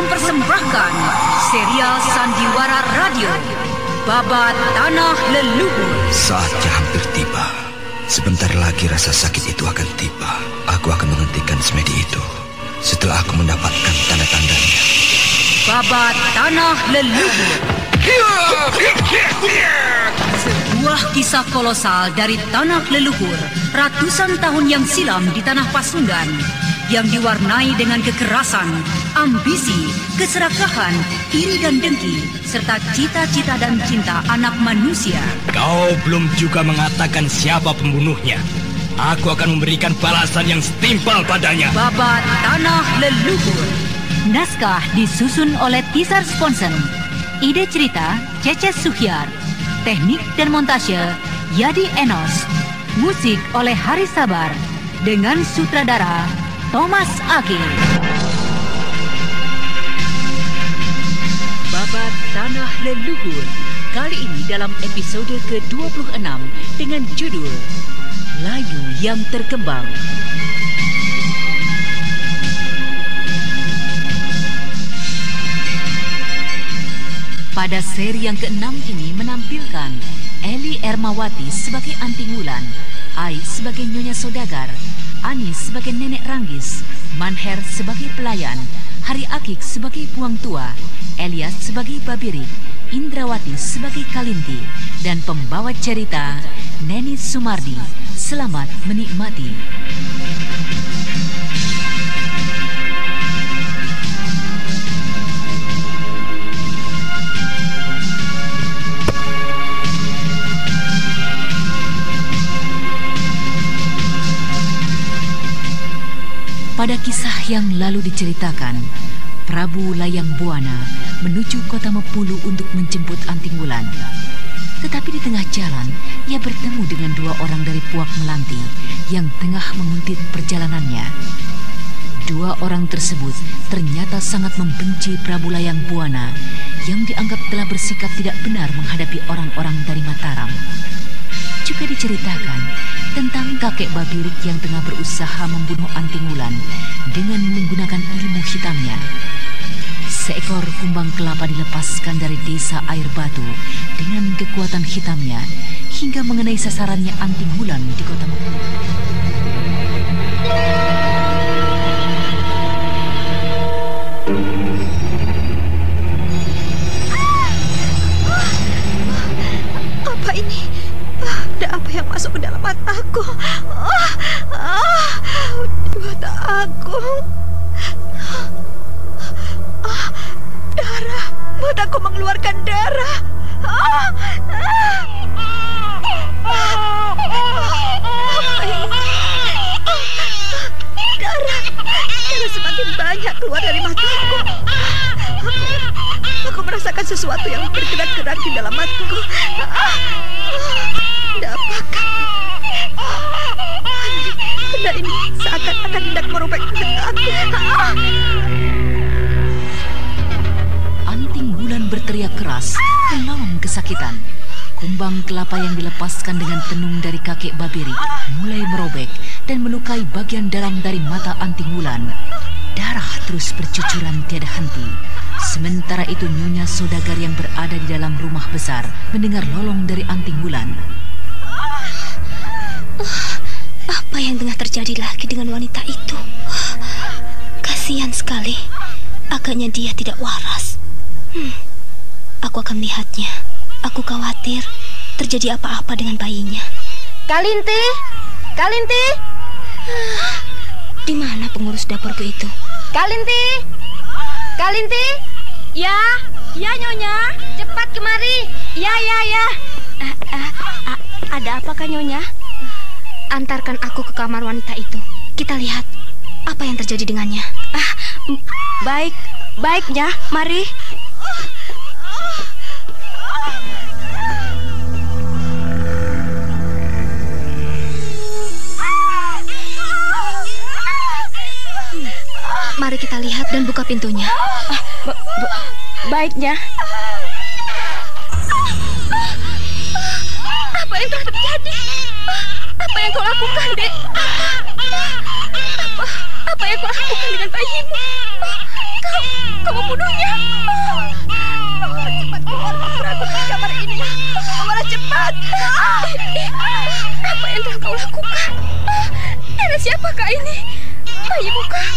mempersembahkan serial Sandiwara Radio Babat Tanah Leluhur. Saatnya hampir tiba. Sebentar lagi rasa sakit itu akan tiba. Aku akan menghentikan semedi itu setelah aku mendapatkan tanda-tandanya. Babat Tanah Leluhur, sebuah kisah kolosal dari tanah leluhur ratusan tahun yang silam di tanah Pasundan, yang diwarnai dengan kekerasan, ambisi, keserakahan, iri dan dengki, serta cita-cita dan cinta anak manusia. Kau belum juga mengatakan siapa pembunuhnya. Aku akan memberikan balasan yang setimpal padanya. Babat Tanah Leluhur. Naskah disusun oleh Tisar Sponsen. Ide cerita Cece Suhyar. Teknik dan montase Yadi Enos. Musik oleh Hari Sabar dengan sutradara Thomas Ake. Babat Tanah Leluhur kali ini dalam episode ke-26 dengan judul Layu yang Terkembang. Pada seri yang ke-6 ini menampilkan Eli Ermawati sebagai Anting Wulan, Ai sebagai Nyonya Sodagar, Ani sebagai Nenek Ranggis, Manher sebagai pelayan, Hari Akik sebagai Puang Tua, Elias sebagai Babirik, Indrawati sebagai Kalinti, dan pembawa cerita Neni Sumardi. Selamat menikmati. Pada kisah yang lalu diceritakan, Prabu Layang Buana menuju kota Mepulu untuk menjemput Anting Wulan. Tetapi di tengah jalan, ia bertemu dengan dua orang dari Puak Melanti yang tengah menguntit perjalanannya. Dua orang tersebut ternyata sangat membenci Prabu Layang Buana yang dianggap telah bersikap tidak benar menghadapi orang-orang dari Mataram. Juga diceritakan tentang kakek Babirik yang tengah berusaha membunuh Anting Wulan dengan menggunakan ilmu hitamnya. Seekor kumbang kelapa dilepaskan dari desa Air Batu dengan kekuatan hitamnya hingga mengenai sasarannya Anting Wulan di kota Mepulu. Apa ini? Ada apa yang masuk ke dalam mataku? Di mata aku. Darah. Mataku mengeluarkan darah. Darah. Darah semakin banyak keluar dari mataku. Aku merasakan sesuatu yang bergerak-gerak di dalam mataku. Apakah benda ini seakan-akan hendak merobek mataku? Anting Wulan berteriak keras, menawan kesakitan. Kumbang kelapa yang dilepaskan dengan tenung dari kakek Babirik mulai merobek dan melukai bagian dalam dari mata Anting Wulan. Darah terus bercucuran tiada henti. Sementara itu Nyonya Sodagar yang berada di dalam rumah besar mendengar lolong dari Anting Wulan. Apa yang tengah terjadi lagi dengan wanita itu? Kasihan sekali. Agaknya dia tidak waras. Aku akan melihatnya. Aku khawatir terjadi apa-apa dengan bayinya. Kalinti! Kalinti! Di mana pengurus dapurku itu? Kalinti! Kalinti! Ya, ya Nyonya. Cepat kemari. Ya. Ada apakah Nyonya? Antarkan aku ke kamar wanita itu. Kita lihat apa yang terjadi dengannya. Baiknya, mari. Mari kita lihat dan buka pintunya. Baiknya. Apa yang telah terjadi? Apa yang kau lakukan, Dek? Apa yang kau lakukan dengan bayimu? Kau membunuhnya. Cepat keluar, putraku dari kamar ini. Keluarlah cepat. Apa yang telah kau lakukan? Darah siapakah ini? Bayimu kah?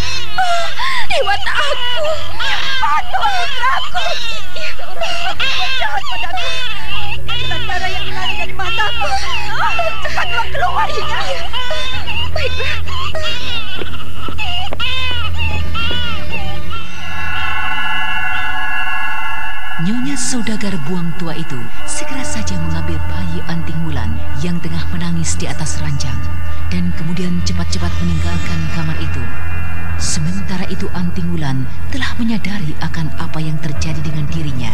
Dewata aku. Cepat, putraku. Ya Allah, aku jahat padaku. Itulah darah yang mengalir dari mataku. Cepat keluar. Baiklah. Nyonya saudagar buang tua itu segera saja mengambil bayi Anting Wulan yang tengah menangis di atas ranjang dan kemudian cepat-cepat meninggalkan kamar itu. Sementara itu Anting Wulan telah menyadari akan apa yang terjadi dengan dirinya.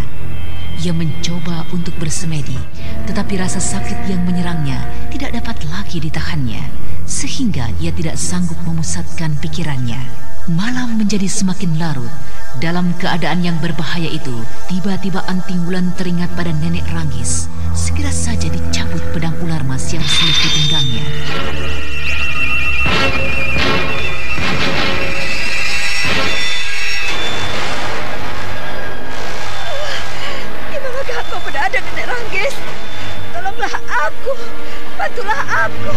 Ia mencoba untuk bersemedi, tetapi rasa sakit yang menyerangnya tidak dapat lagi ditahannya, sehingga ia tidak sanggup memusatkan pikirannya. Malam menjadi semakin larut. Dalam keadaan yang berbahaya itu, tiba-tiba Anting Wulan teringat pada Nenek Ranggis. Segera saja dicabut pedang ular mas yang sulit dipenggangnya. Di manakah kau berada, Nenek Ranggis? Tolonglah aku, bantulah aku.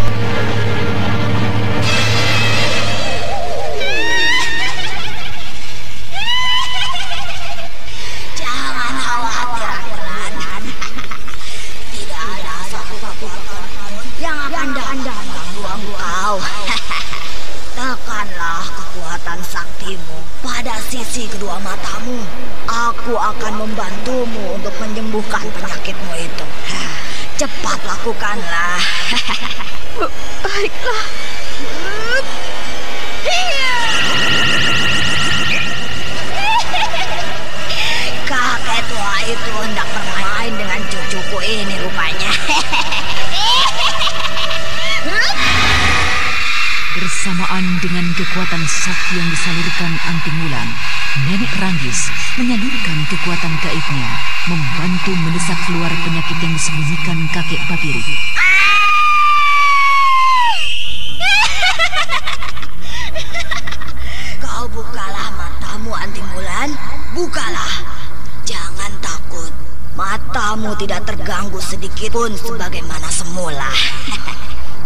Tekanlah kekuatan saktimu pada sisi kedua matamu. Aku akan membantumu untuk menyembuhkan penyakitmu itu. Cepat lakukanlah. Baiklah. Kakek tua itu hendak bermain dengan cucuku ini rupanya. Bersamaan dengan kekuatan sakti yang disalurkan Anting Wulan, Nenek Ranggis menyalurkan kekuatan gaibnya, membantu mendesak keluar penyakit yang disembunyikan kakek Babiri. Kau bukalah matamu, Anting Wulan. Bukalah. Jangan takut. Matamu tidak terganggu sedikit pun sebagaimana semula.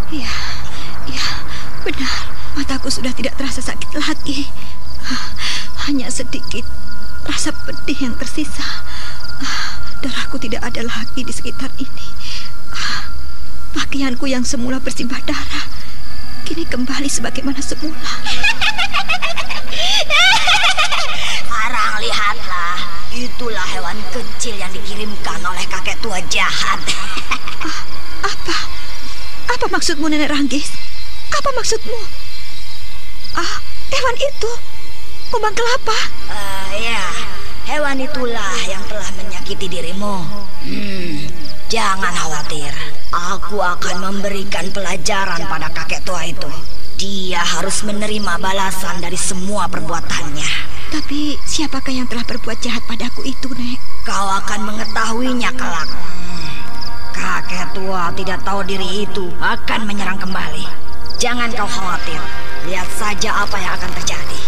Ya, benar. Mataku sudah tidak terasa sakit lagi. Hanya sedikit rasa pedih yang tersisa. Darahku tidak ada lagi di sekitar ini. Pakaianku yang semula bersimbah darah kini kembali sebagaimana semula. Sekarang lihatlah. Itulah hewan kecil yang dikirimkan oleh kakek tua jahat. Apa maksudmu, Nenek Ranggis? Apa maksudmu? Hewan itu kumbang kelapa. Ya, hewan itulah yang telah menyakiti dirimu. Jangan khawatir. Aku akan memberikan pelajaran pada kakek tua itu. Dia harus menerima balasan dari semua perbuatannya. Tapi siapakah yang telah berbuat jahat padaku itu, Nek? Kau akan mengetahuinya kelak. Kakek tua tidak tahu diri itu akan menyerang kembali. Jangan kau khawatir. Lihat saja apa yang akan terjadi.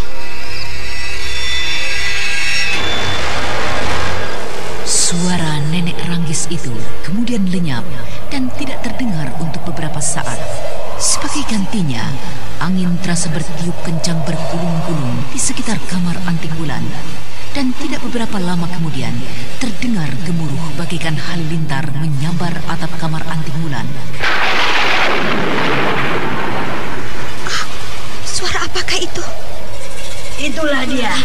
Suara Nenek Ranggis itu kemudian lenyap dan tidak terdengar untuk beberapa saat. Sebagai gantinya, angin terasa bertiup kencang bergulung-gulung di sekitar kamar Anting Wulan. Dan tidak beberapa lama kemudian, terdengar gemuruh bagaikan halilintar menyambar atap kamar Anting Wulan. Suara apakah itu? Itulah dia.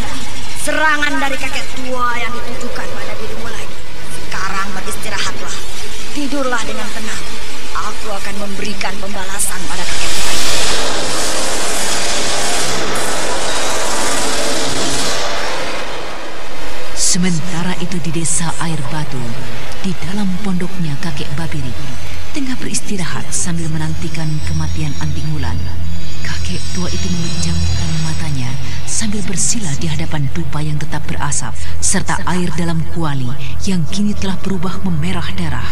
Serangan dari kakek tua yang ditujukan pada dirimu lagi. Sekarang beristirahatlah. Tidurlah dengan tenang. Aku akan memberikan pembalasan pada kakek tua itu. Sementara itu di desa Air Batu, di dalam pondoknya kakek Babiri tengah beristirahat sambil menantikan kematian Anting Wulan. Kakek tua itu memejamkan matanya sambil bersila di hadapan dupa yang tetap berasap serta air dalam kuali yang kini telah berubah memerah darah.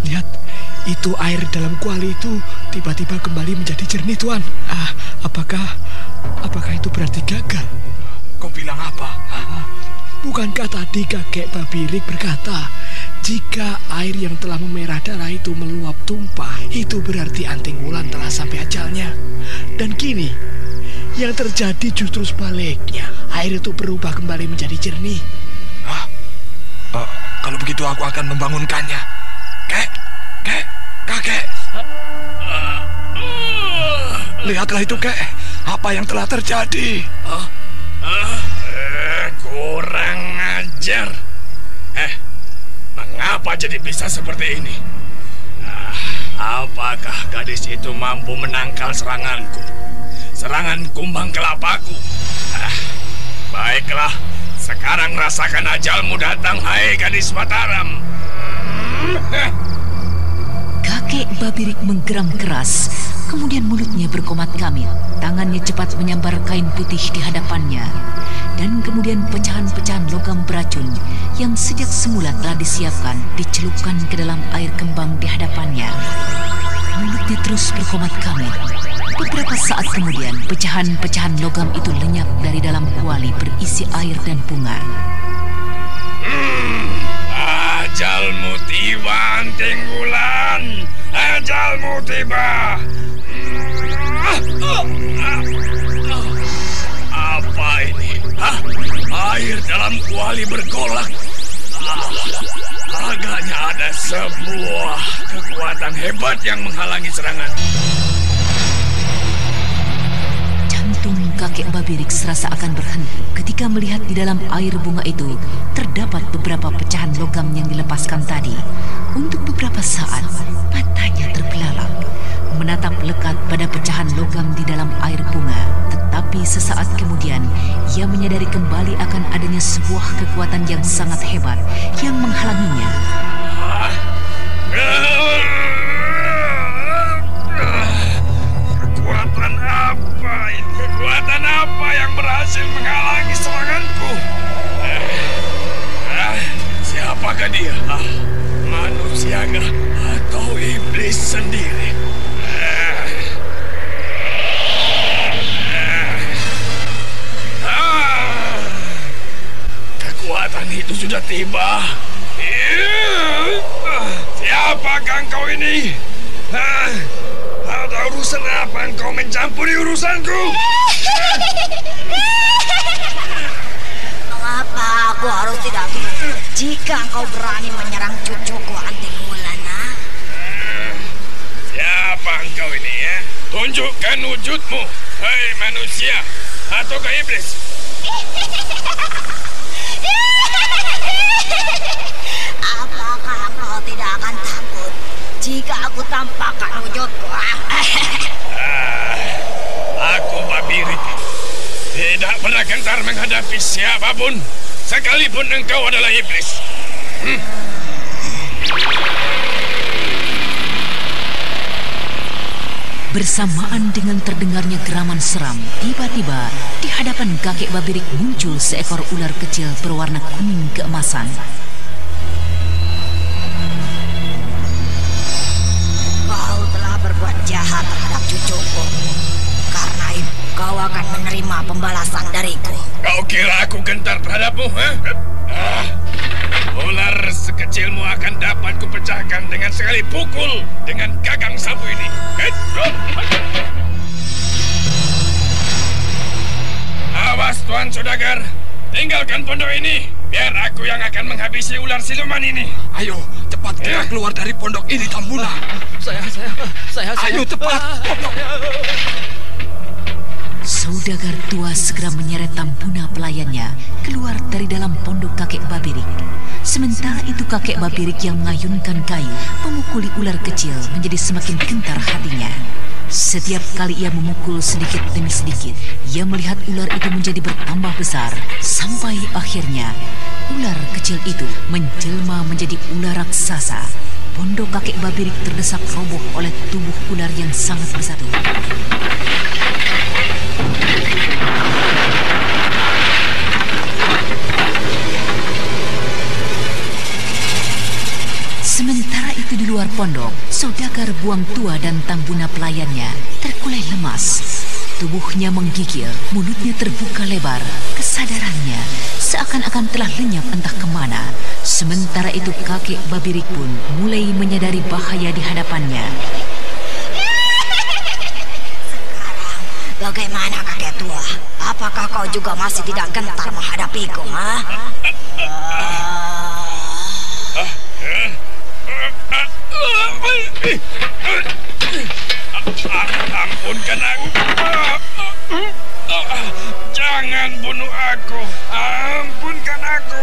Lihat, itu air dalam kuali itu tiba-tiba kembali menjadi jernih, Tuan. Apakah itu berarti gagal? Kau bilang apa? Bukankah tadi kakek Babirik berkata, jika air yang telah memerah darah itu meluap tumpah, itu berarti Anting Wulan telah sampai ajalnya. Dan kini, yang terjadi justru sebaliknya. Air itu berubah kembali menjadi jernih. Kalau begitu aku akan membangunkannya. Kakek. Lihatlah itu, Kek. Apa yang telah terjadi? Kurang ajar. Mengapa jadi bisa seperti ini? Apakah gadis itu mampu menangkal seranganku? Serangan kumbang kelapaku? Baiklah, sekarang rasakan ajalmu datang, hai gadis Mataram. Kakek Babirik menggeram keras, kemudian mulutnya berkomat kamit. Tangannya cepat menyambar kain putih di hadapannya. Dan kemudian pecahan-pecahan logam beracun yang sejak semula telah disiapkan dicelupkan ke dalam air kembang di hadapannya. Mulutnya terus berkomat kamit. Beberapa saat kemudian, pecahan-pecahan logam itu lenyap dari dalam kuali berisi air dan bunga. Ajalmu tiba, Anting Wulan. Ajalmu tiba. Apa ini? Air dalam kuali bergolak. Agaknya ada sebuah kekuatan hebat yang menghalangi serangan. Jantung kakek Babirik serasa akan berhenti ketika melihat di dalam air bunga itu terdapat beberapa pecahan logam yang dilepaskan tadi. Untuk beberapa saat, matanya terbelalak, menatap lekat pada pecahan logam di dalam air bunga. Tetapi sesaat kemudian, ia menyadari kembali akan adanya sebuah kekuatan yang sangat hebat yang menghalanginya. Kekuatan apa ini? Kekuatan apa yang berhasil menghalangi seranganku? Siapakah dia? Manusiakah atau iblis sendiri? Kekuatan itu sudah tiba. Siapakah engkau ini? Ada urusan apa engkau mencampuri urusanku? Mengapa aku harus tidak turut jika engkau berani menyerang cucuku Anting Wulan? Siapa engkau ini ya? Tunjukkan wujudmu, hei manusia atau ke iblis. Apakah engkau tidak akan takut jika aku tampakkan wujudku? Aku Babirik, tidak pernah gentar menghadapi siapapun, sekalipun engkau adalah iblis. Bersamaan dengan terdengarnya geraman seram, tiba-tiba di hadapan kakek Babirik muncul seekor ular kecil berwarna kuning keemasan. Kau telah berbuat jahat terhadap cucuku. Karena itu kau akan menerima pembalasan dariku. Kau kira aku gentar terhadapmu, ular sekecilmu akan dapat kupecahkan dengan sekali pukul dengan gagang sapu ini. Awas Tuan Saudagar, tinggalkan pondok ini. Biar aku yang akan menghabisi ular siluman ini. Ayo, cepat kita keluar dari pondok ini, Tambuna. Saya. Ayo cepat. Saudagar tua segera menyeret Tambuna pelayannya keluar dari dalam pondok kakek Babirik. Sementara itu kakek Babirik yang mengayunkan kayu memukuli ular kecil menjadi semakin gentar hatinya. Setiap kali ia memukul sedikit demi sedikit, ia melihat ular itu menjadi bertambah besar. Sampai akhirnya, ular kecil itu menjelma menjadi ular raksasa. Pondok kakek Babirik terdesak roboh oleh tubuh ular yang sangat besar itu. Sementara itu di luar pondok, saudagar Buang Tua dan Tambuna pelayannya terkulai lemas. Tubuhnya menggigil, mulutnya terbuka lebar. Kesadarannya seakan-akan telah lenyap entah kemana. Sementara itu kakek Babirik pun mulai menyadari bahaya di hadapannya. Bagaimana kakek tua? Apakah kau juga masih tidak gentar menghadapiku, ha? Ampunkan aku. Jangan bunuh aku. Ampunkan aku.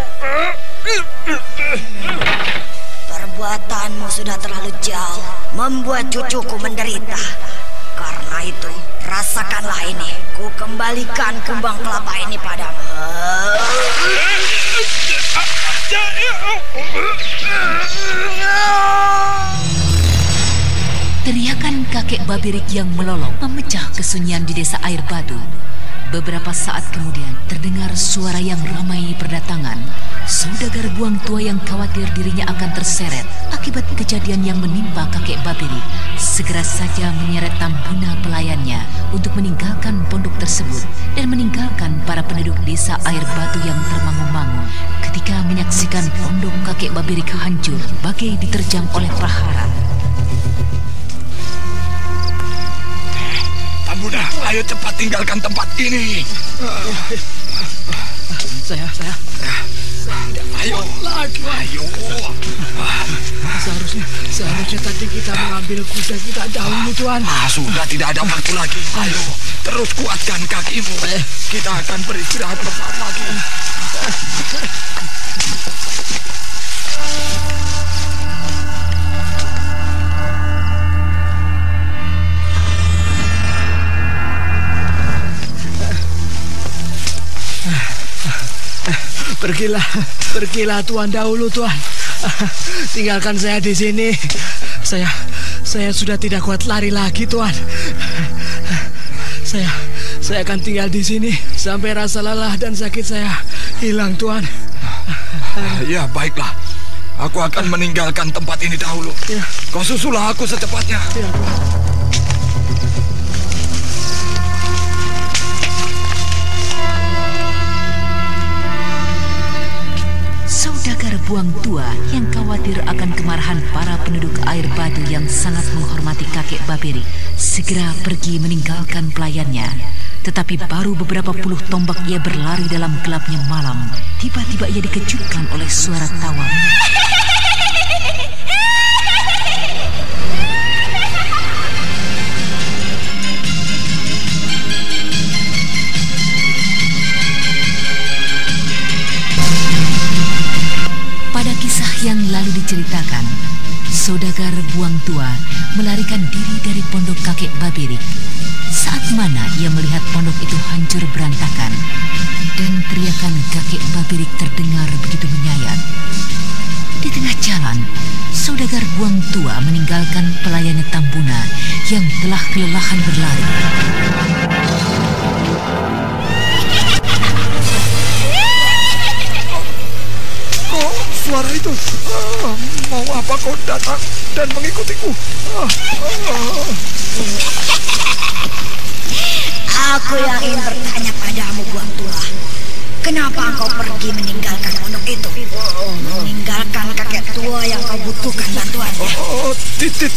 Perbuatanmu sudah terlalu jauh, membuat cucuku menderita. Karena itu, rasakanlah ini. Ku kembalikan kembang kelapa ini padamu. Teriakan kakek Babirik yang melolong memecah kesunyian di desa Air Batu. Beberapa saat kemudian terdengar suara yang ramai berdatangan. Saudagar Buang Tua yang khawatir dirinya akan terseret akibat kejadian yang menimpa kakek Babirik segera saja menyeret Tambuna pelayannya untuk meninggalkan pondok tersebut dan meninggalkan para penduduk desa Air Batu yang termangu-mangu ketika menyaksikan pondok kakek Babirik hancur bagai diterjang oleh prahara. Tambuna, ayo cepat tinggalkan tempat ini. Saya. Ayo lagi. Ayo. Seharusnya tadi kita mengambil kuda kita dahulu, Tuan. Sudah tidak ada waktu lagi. Ayo, terus kuatkan kakimu. Kita akan beristirahat sesaat lagi. Pergilah Tuan dahulu, Tuan. Tinggalkan saya di sini. Saya sudah tidak kuat lari lagi, Tuan. Saya akan tinggal di sini sampai rasa lelah dan sakit saya hilang, Tuan. Ya, baiklah. Aku akan meninggalkan tempat ini dahulu. Ya. Kau susulah aku secepatnya. Ya, Tuan. Saudagar Buang Tua yang khawatir akan kemarahan para penduduk Air Batu yang sangat menghormati kakek Babirik segera pergi meninggalkan pelayannya. Tetapi baru beberapa puluh tombak ia berlari dalam gelapnya malam, tiba-tiba ia dikejutkan oleh suara tawa. Yang lalu diceritakan, saudagar Buang Tua melarikan diri dari pondok kakek Babirik. Saat mana ia melihat pondok itu hancur berantakan dan teriakan kakek Babirik terdengar begitu menyayat. Di tengah jalan, saudagar Buang Tua meninggalkan pelayannya Tambuna yang telah kelelahan berlari. Suara itu, mau apa kau datang dan mengikutiku? Aku yang ingin bertanya padamu, Buang Tua. Kenapa engkau pergi meninggalkan pondok itu? Meninggalkan kakek tua yang kau butuhkan bantuannya? Tidak.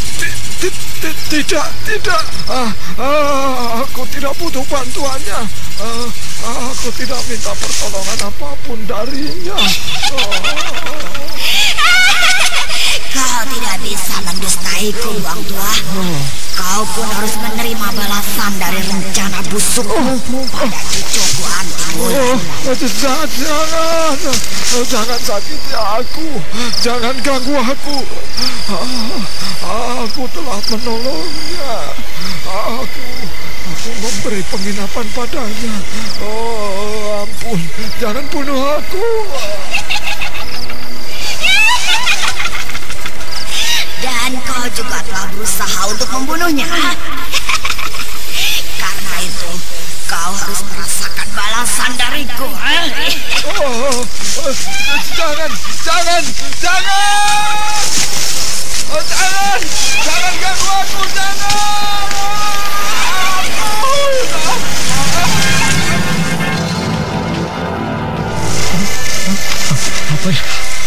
Aku tidak butuh bantuannya. Aku tidak minta pertolongan apapun darinya. Kau tidak bisa mendustaiku, Buang Tua. Kau pun harus menerima balasan dari rencana busukmu pada cucuku Antingwulan. Jangan sakiti aku. Jangan ganggu aku. Aku telah menolongnya. Aku memberi penginapan padanya. Oh, ampun. Jangan bunuh aku. Dan kau juga telah berusaha untuk membunuhnya. Karena itu, kau harus merasakan balasan dariku. Jangan! Jangan ganggu aku, jangan!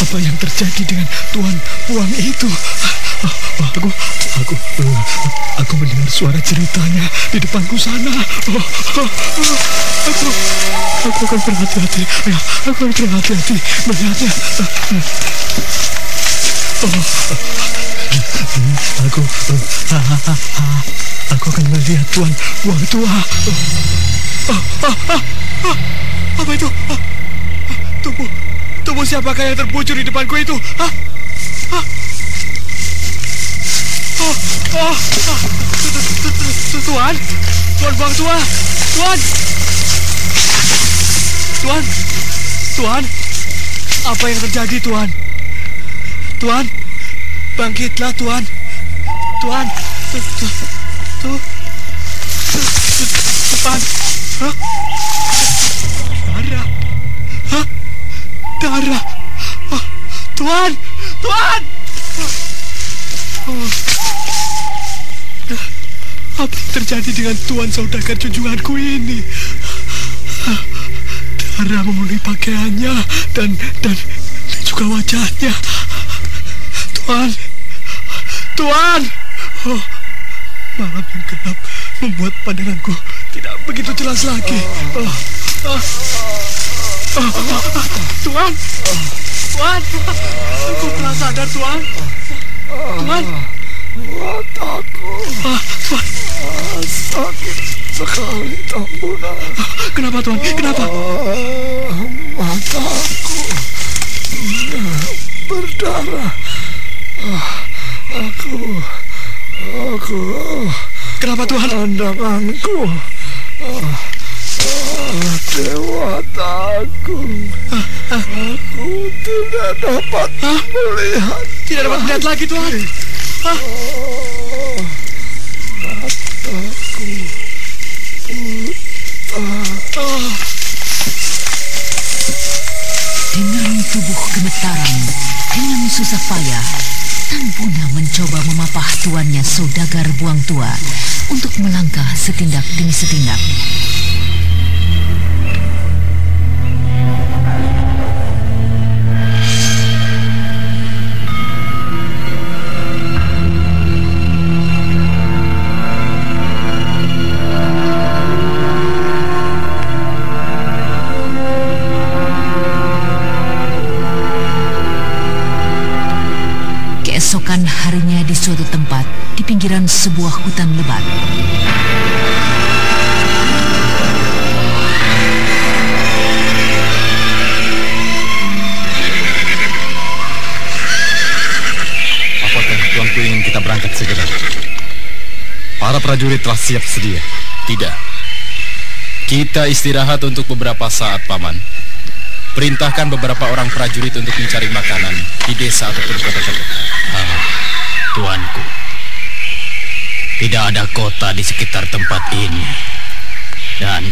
Apa yang terjadi dengan Tuan Puang itu? Aku mendengar suara ceritanya di depanku sana. Aku akan berhati-hati. Aku akan berhati-hati melihatnya. Aku akan melihat Tuan Puang tua. Apa itu? Tubuh siapakah yang terbujur di depanku itu? Tuan Puang tua. Tuan, apa yang terjadi, Tuan? Tuan, bangkitlah, Tuan. Tuan, darah. Tuan. Apa yang terjadi dengan Tuan saudagar junjunganku ini? Darah memenuhi pakaiannya dan juga wajahnya. Tuan. Malam yang gelap membuat pandanganku tidak begitu jelas lagi. Tuan, aku telah sadar, Tuan. Mataku sakit sekali, Tambunan. Kenapa, Tuan? Kenapa? Mataku berdarah. Aku. Kenapa, Tuan? Pandanganku. Dewata Agung. Aku tidak dapat melihat. Tidak dapat melihat lagi, Tuan. Mataku buta. Dengan tubuh gemetaran, dengan susah payah, Tan Buna mencoba memapah tuannya saudagar Buang Tua untuk melangkah setindak demi setindak. Keesokan harinya di suatu tempat di pinggiran sebuah hutan lebat. Apakah tuanku ingin kita berangkat segera? Para prajurit telah siap sedia. Tidak. Kita istirahat untuk beberapa saat, Paman. Perintahkan beberapa orang prajurit untuk mencari makanan di desa ataupun kota terdekat. Tuanku, tidak ada kota di sekitar tempat ini. Dan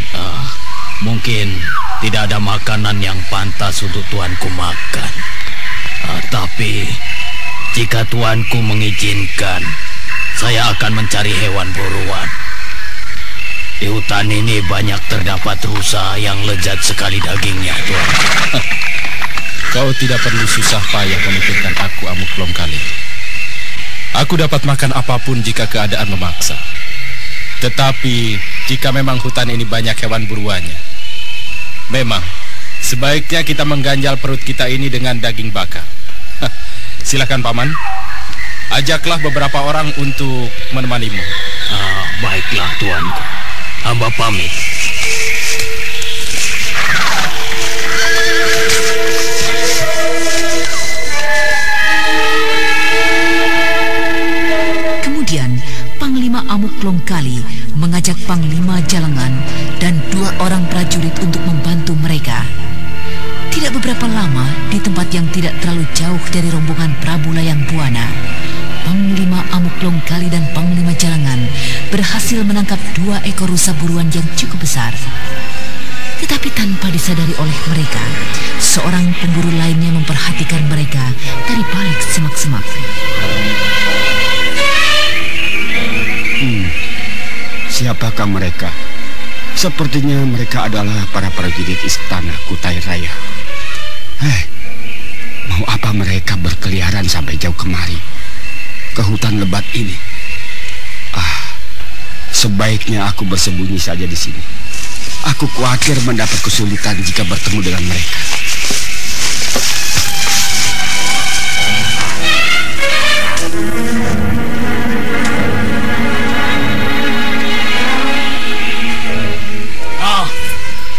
mungkin tidak ada makanan yang pantas untuk tuanku makan. Tapi jika tuanku mengizinkan, saya akan mencari hewan buruan. Di hutan ini banyak terdapat rusa yang lezat sekali dagingnya, Tuan. Kau tidak perlu susah payah memikirkan aku, Amuk Longkali. Aku dapat makan apapun jika keadaan memaksa. Tetapi jika memang hutan ini banyak hewan buruannya, memang sebaiknya kita mengganjal perut kita ini dengan daging bakar. Silakan, Paman. Ajaklah beberapa orang untuk menemanimu. Baiklah, Tuanku. Hamba pamit. Kemudian Panglima Amuk Longkali mengajak Panglima Jalengan dan 2 orang prajurit untuk membantu mereka. Tidak beberapa lama, di tempat yang tidak terlalu jauh dari rombongan Prabu Layang Buana, Panglima Amuk Longkali dan Panglima Jalengan berhasil menangkap 2 ekor rusa buruan yang cukup besar. Tetapi tanpa disadari oleh mereka, seorang pemburu lainnya memperhatikan mereka dari balik semak-semak. siapakah mereka? Sepertinya mereka adalah para prajurit istana Kutai Raya. Mau apa mereka berkeliaran sampai jauh kemari ke hutan lebat ini? Sebaiknya aku bersembunyi saja di sini. Aku khawatir mendapat kesulitan jika bertemu dengan mereka.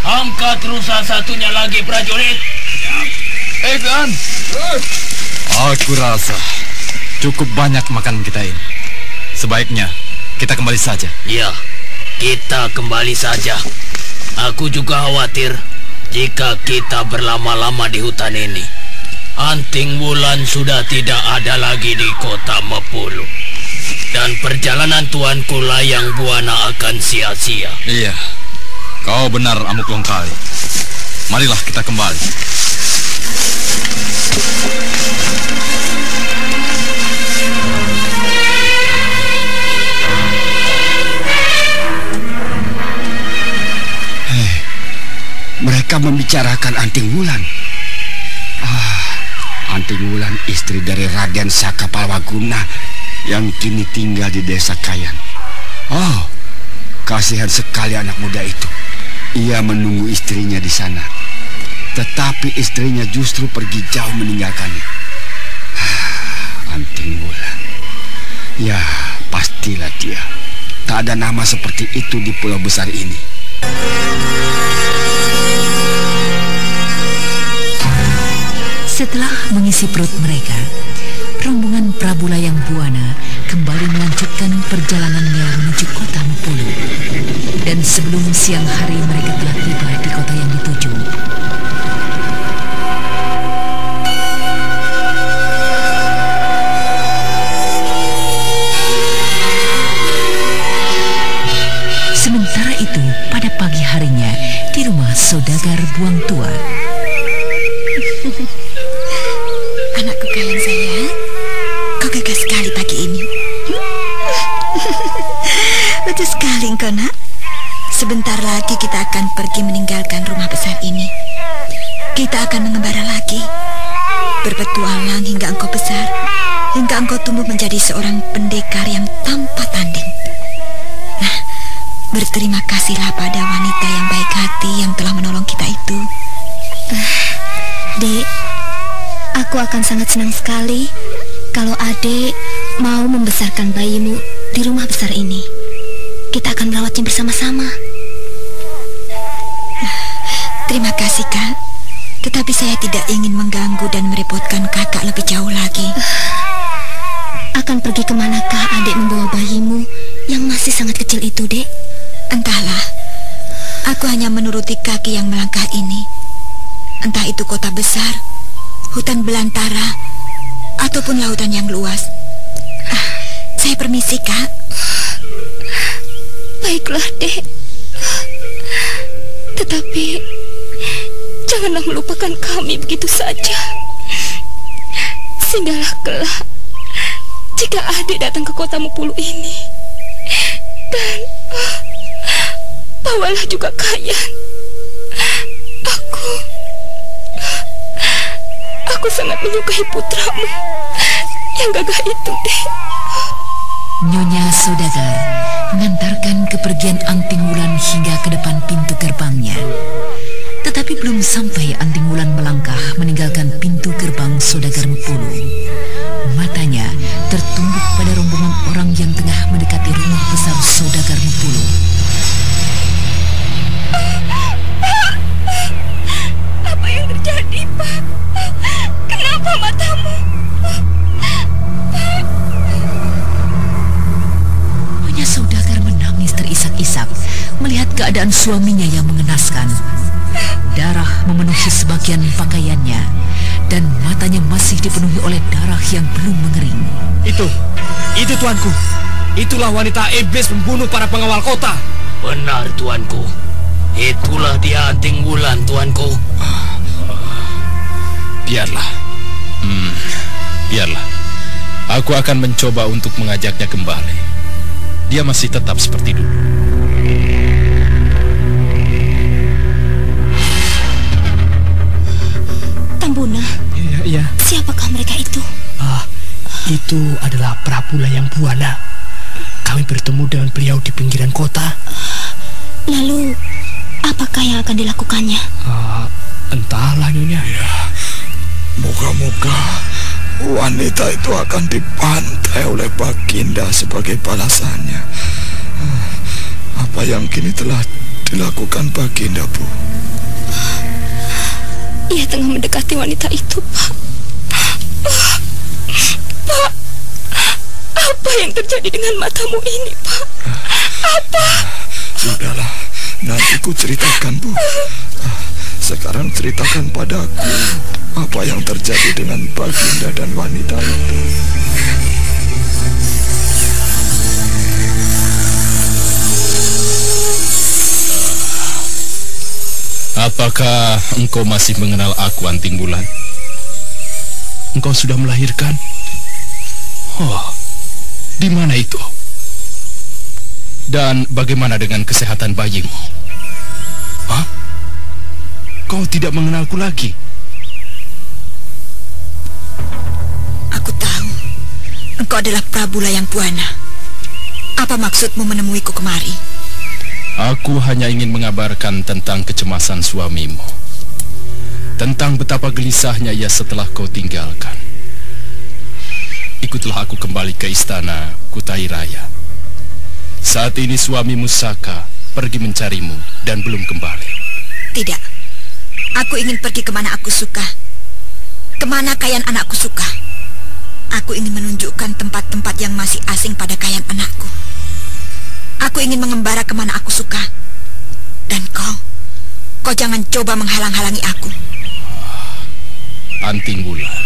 Angkat rusa satunya lagi, prajurit. Egan, aku rasa cukup banyak makanan kita ini. Sebaiknya kita kembali saja. Ya, kita kembali saja. Aku juga khawatir jika kita berlama-lama di hutan ini. Anting Wulan sudah tidak ada lagi di kota Mapulu. Dan perjalanan tuanku Layang Buana akan sia-sia. Iya, kau benar, Amuk Longkali. Marilah kita kembali. Mereka membicarakan Anting Wulan. Anting Wulan istri dari Raden Sakapalwaguna yang kini tinggal di desa Kayan. Kasihan sekali anak muda itu. Ia menunggu istrinya di sana, tetapi istrinya justru pergi jauh meninggalkannya. Anting Wulan. Ya, pastilah dia. Tak ada nama seperti itu di pulau besar ini. Setelah mengisi perut mereka, rombongan Prabu Layang Buana kembali melanjutkan perjalanannya menuju kota Mapulu. Dan sebelum siang hari mereka telah tiba di kota yang dituju. Sementara itu, pada pagi harinya di rumah saudagar Buang Tua. Anakku Kayan sayang, kau gagah sekali pagi ini. Lucu sekali engkau, nak. Sebentar lagi kita akan pergi meninggalkan rumah besar ini. Kita akan mengembara lagi, berpetualang hingga engkau besar, hingga engkau tumbuh menjadi seorang pendekar yang tanpa tanding. Nah, berterima kasihlah pada wanita yang baik hati yang telah menolong kita itu. Dek, aku akan sangat senang sekali kalau Adek mau membesarkan bayimu di rumah besar ini. Kita akan merawatnya bersama-sama. Terima kasih, Kak. Tetapi saya tidak ingin mengganggu dan merepotkan kakak lebih jauh lagi. Akan pergi kemanakah Adek membawa bayimu yang masih sangat kecil itu, Dek? Entahlah. Aku hanya menuruti kaki yang melangkah ini. Entah itu kota besar, hutan belantara, ataupun lautan yang luas. Saya permisi, Kak. Baiklah, Dek. Tetapi janganlah melupakan kami begitu saja. Sehinggalah kelak jika Adek datang ke kota Mapulu ini. Dan bawalah juga Kayan. Aku sangat menyukai putramu yang gagah itu, Dek. Nyonya saudagar mengantarkan kepergian Anting Wulan hingga ke depan pintu gerbangnya. Tetapi belum sampai Anting Wulan melangkah meninggalkan pintu gerbang saudagar Mapulu, matanya tertumbuk pada rombongan orang yang tengah mendekati rumah besar saudagar Mapulu. Apa yang terjadi, Pak? Kenapa matamu? Nyonya saudagar menangis terisak-isak melihat keadaan suaminya yang mengenaskan. Darah memenuhi sebagian pakaiannya dan matanya masih dipenuhi oleh darah yang belum mengering. Itu tuanku. Itulah wanita iblis pembunuh para pengawal kota. Benar, tuanku. Itulah dia Anting Wulan, tuanku. Biarlah. Biarlah. Aku akan mencoba untuk mengajaknya kembali. Dia masih tetap seperti dulu. Rambuna? Iya. Siapakah mereka itu? Itu adalah Prabu Layang Buana. Kami bertemu dengan beliau di pinggiran kota. Lalu, apakah yang akan dilakukannya? Entahlah, Nyonya. Ya, moga-moga wanita itu akan dibantai oleh Baginda sebagai balasannya. Apa yang kini telah dilakukan Baginda, Bu? Ia tengah mendekati wanita itu, Pak. Pak, apa yang terjadi dengan matamu ini, Pak? Apa? Sudahlah, nanti ku ceritakan, Bu. Sekarang ceritakan padaku apa yang terjadi dengan Baginda dan wanita itu. Apakah engkau masih mengenal aku, Anting Wulan? Engkau sudah melahirkan? Di mana itu? Dan bagaimana dengan kesehatan bayimu? Kau tidak mengenalku lagi? Aku tahu engkau adalah Prabu Layang Buana. Apa maksudmu menemuiku kemari? Aku hanya ingin mengabarkan tentang kecemasan suamimu, tentang betapa gelisahnya ia setelah kau tinggalkan. Ikutlah aku kembali ke istana Kutai Raya. Saat ini suamimu Saka pergi mencarimu dan belum kembali. Tidak, aku ingin pergi kemana aku suka, kemana Kayan anakku suka. Aku ingin menunjukkan tempat-tempat yang masih asing pada Kayan anakku. Aku ingin mengembara kemana aku suka. Dan kau jangan coba menghalang-halangi aku. Anting Wulan,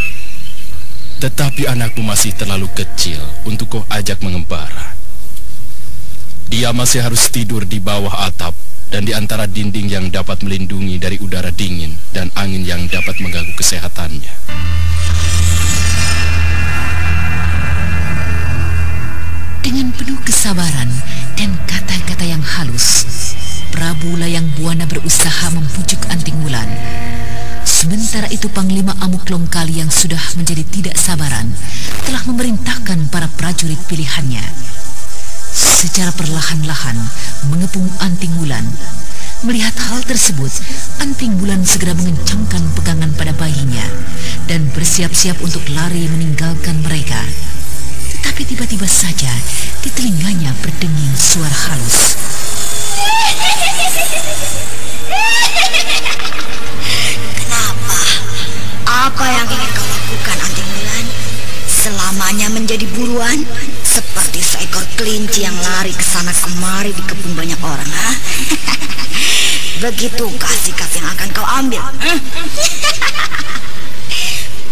tetapi anakmu masih terlalu kecil untuk kau ajak mengembara. Dia masih harus tidur di bawah atap dan di antara dinding yang dapat melindungi dari udara dingin dan angin yang dapat mengganggu kesehatannya. Dengan penuh kesabaran dan kata-kata yang halus, Prabu Layang Buana berusaha membujuk Anting Wulan. Sementara itu Panglima Amuk Longkali yang sudah menjadi tidak sabaran telah memerintahkan para prajurit pilihannya. Secara perlahan-lahan mengepung Anting Wulan. Melihat hal tersebut, Anting Wulan segera mengencangkan pegangan pada bayinya dan bersiap-siap untuk lari meninggalkan mereka. Tetapi tiba-tiba saja di telinganya berdenging suara halus. Kenapa? Apa yang ingin kau lakukan, Anting Wulan? Selamanya menjadi buruan? Seperti seekor kelinci yang lari ke sana kemari di kebun banyak orang, ha? Begitukah sikap yang akan kau ambil?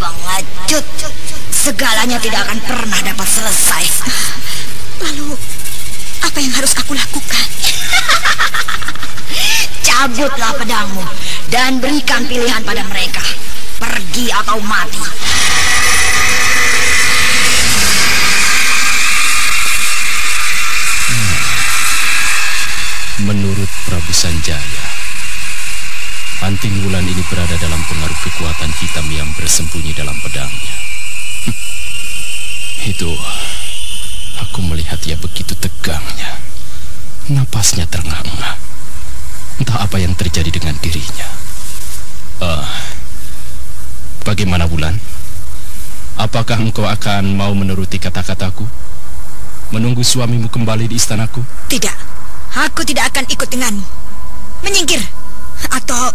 Pengecut, segalanya tidak akan pernah dapat selesai. Lalu, apa yang harus aku lakukan? Cabutlah pedangmu dan berikan pilihan pada mereka. Pergi atau mati. Menurut Prabu Sanjaya, Anting Wulan ini berada dalam pengaruh kekuatan hitam yang bersembunyi dalam pedangnya. Itu, aku melihat ia begitu tegangnya. Napasnya terengah-engah. Entah apa yang terjadi dengan dirinya. Bagaimana Wulan? Apakah engkau akan mau menuruti kata-kataku? Menunggu suamimu kembali di istanaku? Tidak, aku tidak akan ikut denganmu. Menyingkir, atau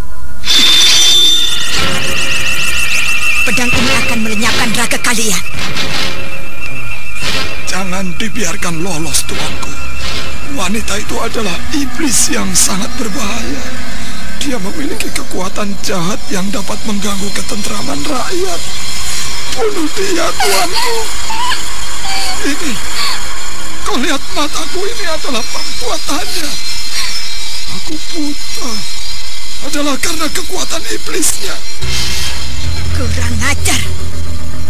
pedang ini akan melenyapkan raga kalian. Jangan dibiarkan lolos, tuanku. Wanita itu adalah iblis yang sangat berbahaya. Dia memiliki kekuatan jahat yang dapat mengganggu ketentraman rakyat. Bunuh dia, tuanku. Ini, kau lihat mataku ini adalah perbuatannya. Aku buta adalah karena kekuatan iblisnya. Kurang ajar.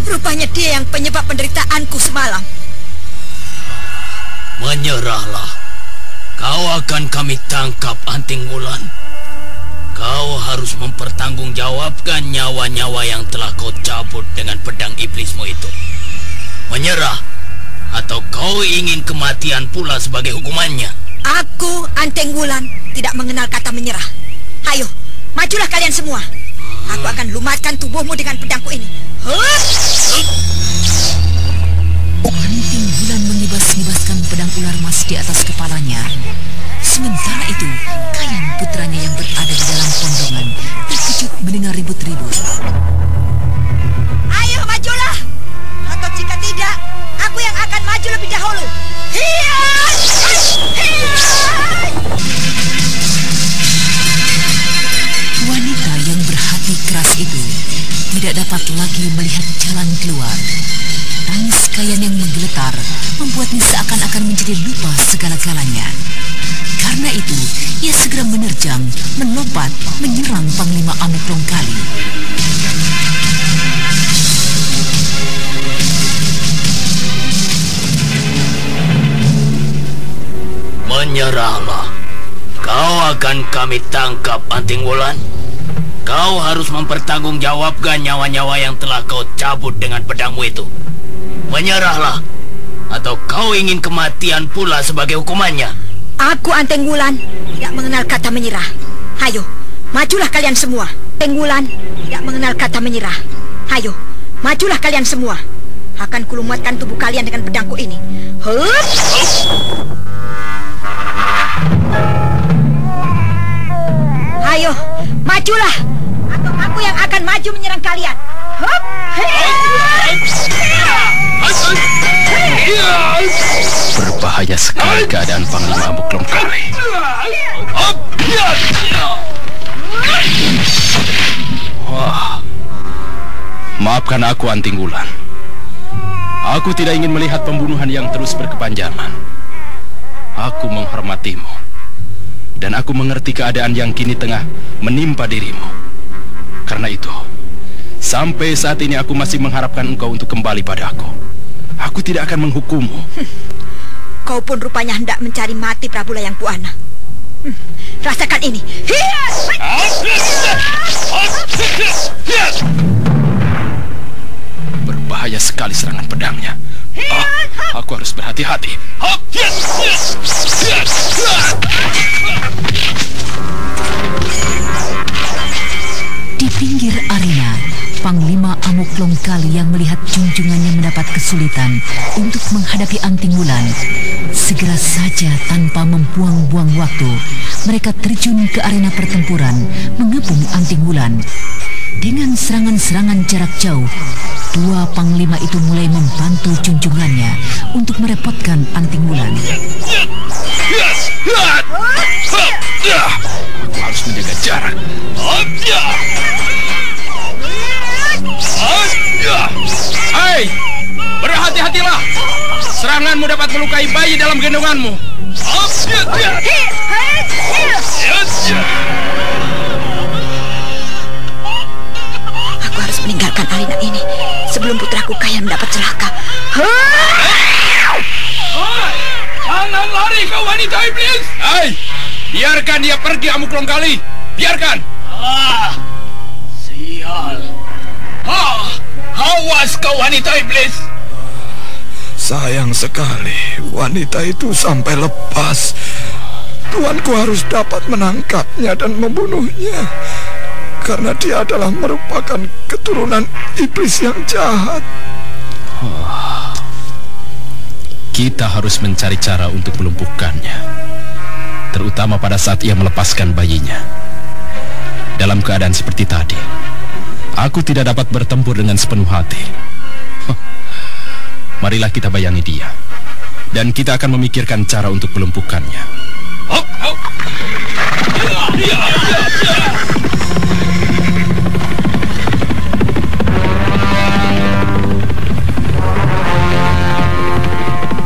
Rupanya dia yang penyebab penderitaanku semalam. Menyerahlah. Kau akan kami tangkap, Anting Wulan. kau harus mempertanggungjawabkan nyawa-nyawa yang telah kau cabut dengan pedang iblismu itu. Menyerah, atau kau ingin kematian pula sebagai hukumannya? Aku, Anteng Wulan, tidak mengenal kata menyerah. Ayo, majulah kalian semua. Aku akan lumatkan tubuhmu dengan pedangku ini. Anteng Wulan mengibas-ngibaskan pedang ular emas di atas kepalanya. Sementara itu, Kayan putranya yang berada di dalam pondongan terkejut mendengar ribut-ribut. Ayo majulah, atau jika tidak, aku yang akan maju lebih dahulu. Wanita yang berhati keras itu tidak dapat lagi melihat jalan keluar. Tangis Kayan yang menggeletar membuatnya seakan-akan menjadi lupa segala-galanya. Karena itu, ia segera menerjang, melompat, menyerang Panglima Amuk Longkali. Menyerahlah. Kau akan kami tangkap, Anteng Wulan. Kau harus mempertanggungjawabkan nyawa-nyawa yang telah kau cabut dengan pedangmu itu. Menyerahlah, atau kau ingin kematian pula sebagai hukumannya? Aku, Anteng Wulan, tidak mengenal kata menyerah. Ayo, majulah kalian semua. Anteng Wulan tidak mengenal kata menyerah. Ayo, majulah kalian semua. Akan kulumatkan tubuh kalian dengan pedangku ini. Hup! Ayo, majulah, atau aku yang akan maju menyerang kalian. Hup! Berbahaya sekali keadaan Panglima Amuk Longkali. Wah, maafkan aku, Anteng Wulan. Aku tidak ingin melihat pembunuhan yang terus berkepanjangan. Aku menghormatimu, dan aku mengerti keadaan yang kini tengah menimpa dirimu. Karena itu, sampai saat ini aku masih mengharapkan engkau untuk kembali padaku. Aku tidak akan menghukummu. Kau pun rupanya hendak mencari mati, Prabu Layang Buana. Rasakan ini. Berbahaya sekali serangan pedangnya. Aku harus berhati-hati. Di pinggir arena, Panglima Amuk Longkali yang melihat junjungannya mendapat kesulitan untuk menghadapi Anteng Wulan, segera saja tanpa membuang-buang waktu, mereka terjun ke arena pertempuran mengepung Anteng Wulan. Dengan serangan-serangan jarak jauh, dua panglima itu mulai membantu junjungannya untuk merepotkan Anteng Wulan. Aku harus menjaga jarak. Hei, berhati-hatilah. Seranganmu dapat melukai bayi dalam gendonganmu. Aku harus meninggalkan arena ini sebelum putraku Kayan mendapat celaka. Jangan lari, kau wanita iblis! Hei, biarkan dia pergi, Amuk Longkali. Biarkan. Sial. Awas kau wanita iblis. Sayang sekali, wanita itu sampai lepas. Tuanku harus dapat menangkapnya dan membunuhnya, karena dia adalah merupakan keturunan iblis yang jahat. Kita harus mencari cara untuk melumpuhkannya, terutama pada saat ia melepaskan bayinya. Dalam keadaan seperti tadi, aku tidak dapat bertempur dengan sepenuh hati. Marilah kita bayangi dia, dan kita akan memikirkan cara untuk melumpuhkannya.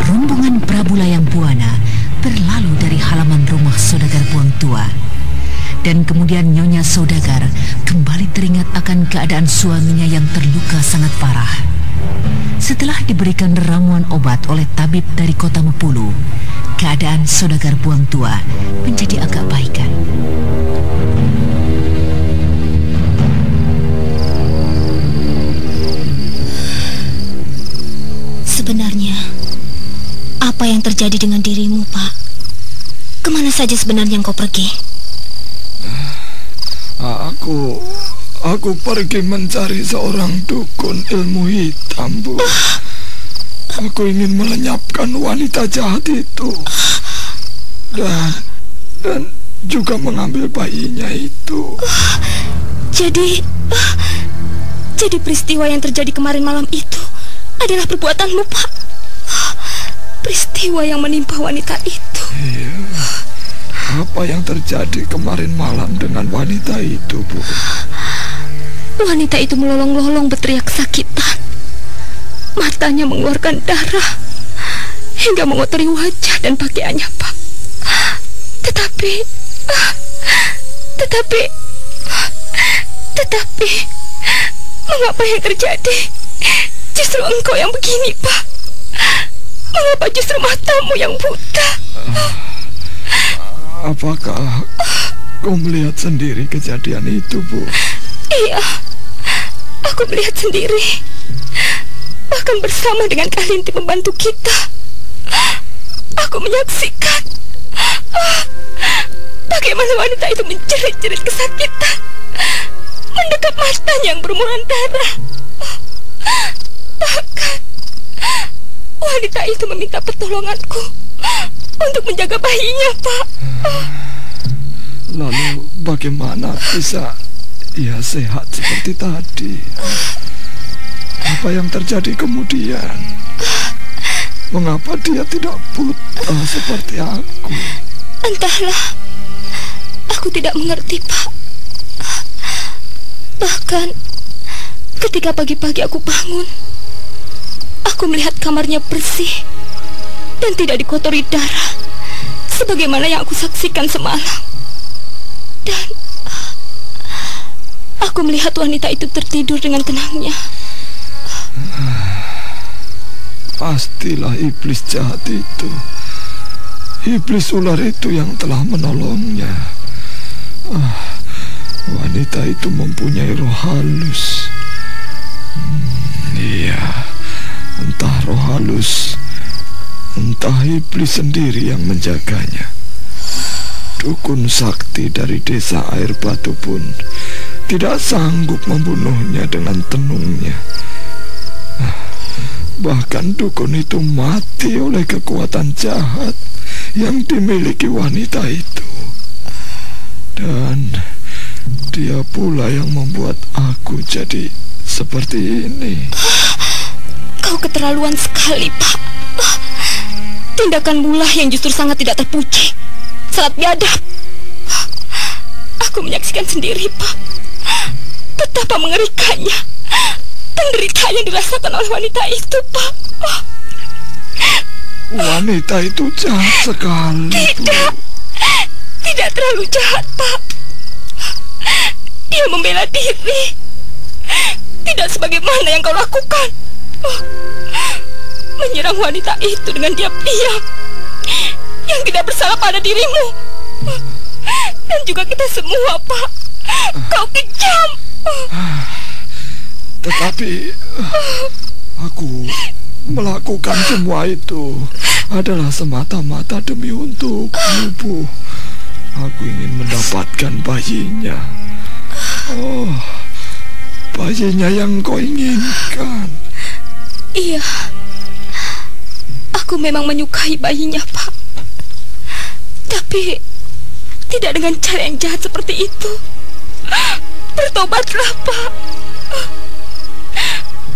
Rombongan Prabu Layang Buana berlalu dari halaman rumah Saudagar Buang Tua. Dan kemudian Nyonya Saudagar kembali teringat akan keadaan suaminya yang terluka sangat parah. Setelah diberikan ramuan obat oleh tabib dari kota Mepulu, keadaan Saudagar Buang Tua menjadi agak baikan. Apa yang terjadi dengan dirimu, Pak? Kemana saja sebenarnya engkau pergi? Aku pergi mencari seorang dukun ilmu hitam, Bu. Aku ingin melenyapkan wanita jahat itu. Dan juga mengambil bayinya itu. Jadi peristiwa yang terjadi kemarin malam itu adalah perbuatanmu, Pak. Peristiwa yang menimpa wanita itu. Iya. Apa yang terjadi kemarin malam dengan wanita itu, Bu? Wanita itu melolong-lolong berteriak kesakitan. Matanya mengeluarkan darah hingga mengotori wajah dan pakaiannya, Pak. Tetapi mengapa yang terjadi justru engkau yang begini, Pak? Mengapa justru matamu yang buta? Apakah kau melihat sendiri kejadian itu, Bu? Iya, aku melihat sendiri. Bahkan bersama dengan Kalinti pembantu kita. Aku menyaksikan bagaimana wanita itu menjerit-jerit kesakitan, mendekap matanya yang berlumuran darah. Bahkan wanita itu meminta pertolonganku untuk menjaga bayinya, Pak. Lalu bagaimana bisa ia sehat seperti tadi? Apa yang terjadi kemudian? Mengapa dia tidak buta seperti aku? Entahlah, aku tidak mengerti, Pak. Bahkan ketika pagi-pagi aku bangun, aku melihat kamarnya bersih dan tidak dikotori darah sebagaimana yang aku saksikan semalam. Dan aku melihat wanita itu tertidur dengan tenangnya. Pastilah iblis jahat itu, iblis ular itu yang telah menolongnya. Wanita itu mempunyai roh halus. Iya, entah roh halus, entah iblis sendiri yang menjaganya. Dukun sakti dari desa Air Batu pun tidak sanggup membunuhnya dengan tenungnya. Bahkan dukun itu mati oleh kekuatan jahat yang dimiliki wanita itu. Dan dia pula yang membuat aku jadi seperti ini. Kau keterlaluan sekali, Pak. Tindakan mulah yang justru sangat tidak terpuji, sangat biadab. Aku menyaksikan sendiri, Pak, betapa mengerikannya penderitaan yang dirasakan oleh wanita itu, Pak. Wanita itu jahat sekali, Tidak terlalu jahat, Pak. Dia membela diri, tidak sebagaimana yang kau lakukan. Menyerang wanita itu dengan diam-diam yang tidak bersalah pada dirimu dan juga kita semua, Pak. Kau kejam. Tetapi aku melakukan semua itu adalah semata-mata demi untukmu, Bu. Aku ingin mendapatkan bayinya. Oh, bayinya yang kau inginkan. Iya, aku memang menyukai bayinya, Pak. Tapi tidak dengan cara yang jahat seperti itu. Bertobatlah, Pak.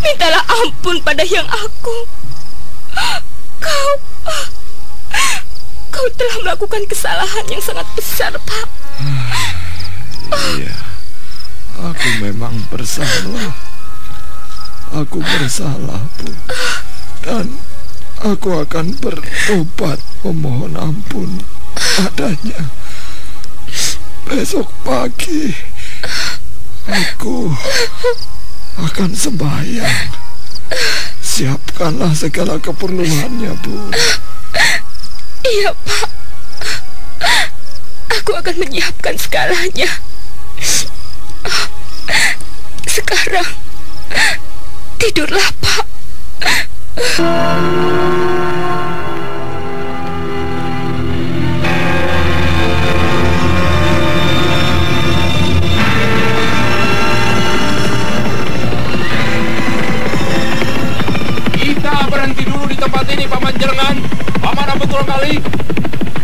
Mintalah ampun pada yang aku. Kau telah melakukan kesalahan yang sangat besar, Pak. Iya, aku memang bersalah. Aku bersalah, Bu. Dan aku akan bertobat memohon ampun padanya. Besok pagi aku akan sembahyang. Siapkanlah segala keperluannya, Bu. Iya, Pak. Aku akan menyiapkan segalanya. Sekarang tidurlah, Pak. Kali.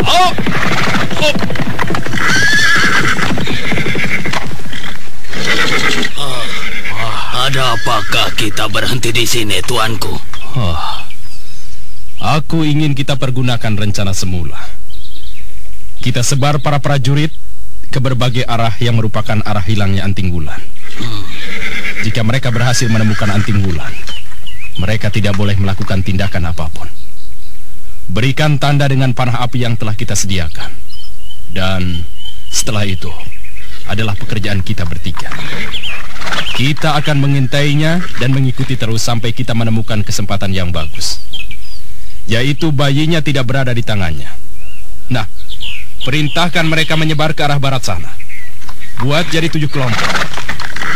Hop! Hop! Ada apakah kita berhenti di sini, tuanku? Aku ingin kita pergunakan rencana semula. Kita sebar para prajurit ke berbagai arah yang merupakan arah hilangnya anting bulan. Jika mereka berhasil menemukan anting bulan, mereka tidak boleh melakukan tindakan apapun. Berikan tanda dengan panah api yang telah kita sediakan. Dan setelah itu adalah pekerjaan kita bertiga. Kita akan mengintainya dan mengikuti terus sampai kita menemukan kesempatan yang bagus, yaitu bayinya tidak berada di tangannya. Nah, perintahkan mereka menyebar ke arah barat sana. Buat jadi 7 kelompok.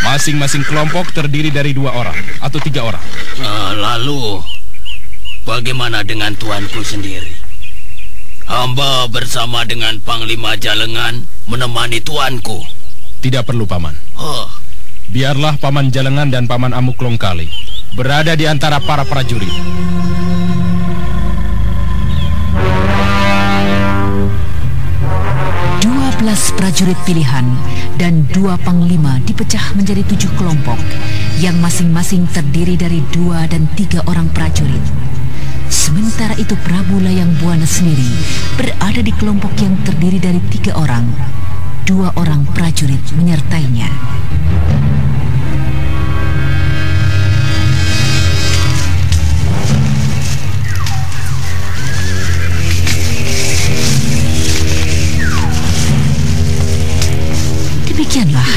Masing-masing kelompok terdiri dari 2 orang atau 3 orang. Lalu, bagaimana dengan tuanku sendiri? Hamba bersama dengan Panglima Jalengan menemani tuanku. Tidak perlu, Paman. Biarlah Paman Jalengan dan Paman Amuk Longkali berada di antara para prajurit. Prajurit pilihan dan 2 panglima dipecah menjadi 7 kelompok yang masing-masing terdiri dari 2 dan 3 orang prajurit. Sementara itu Prabu Layang Buana sendiri berada di kelompok yang terdiri dari 3 orang. 2 orang prajurit menyertainya. Demikianlah,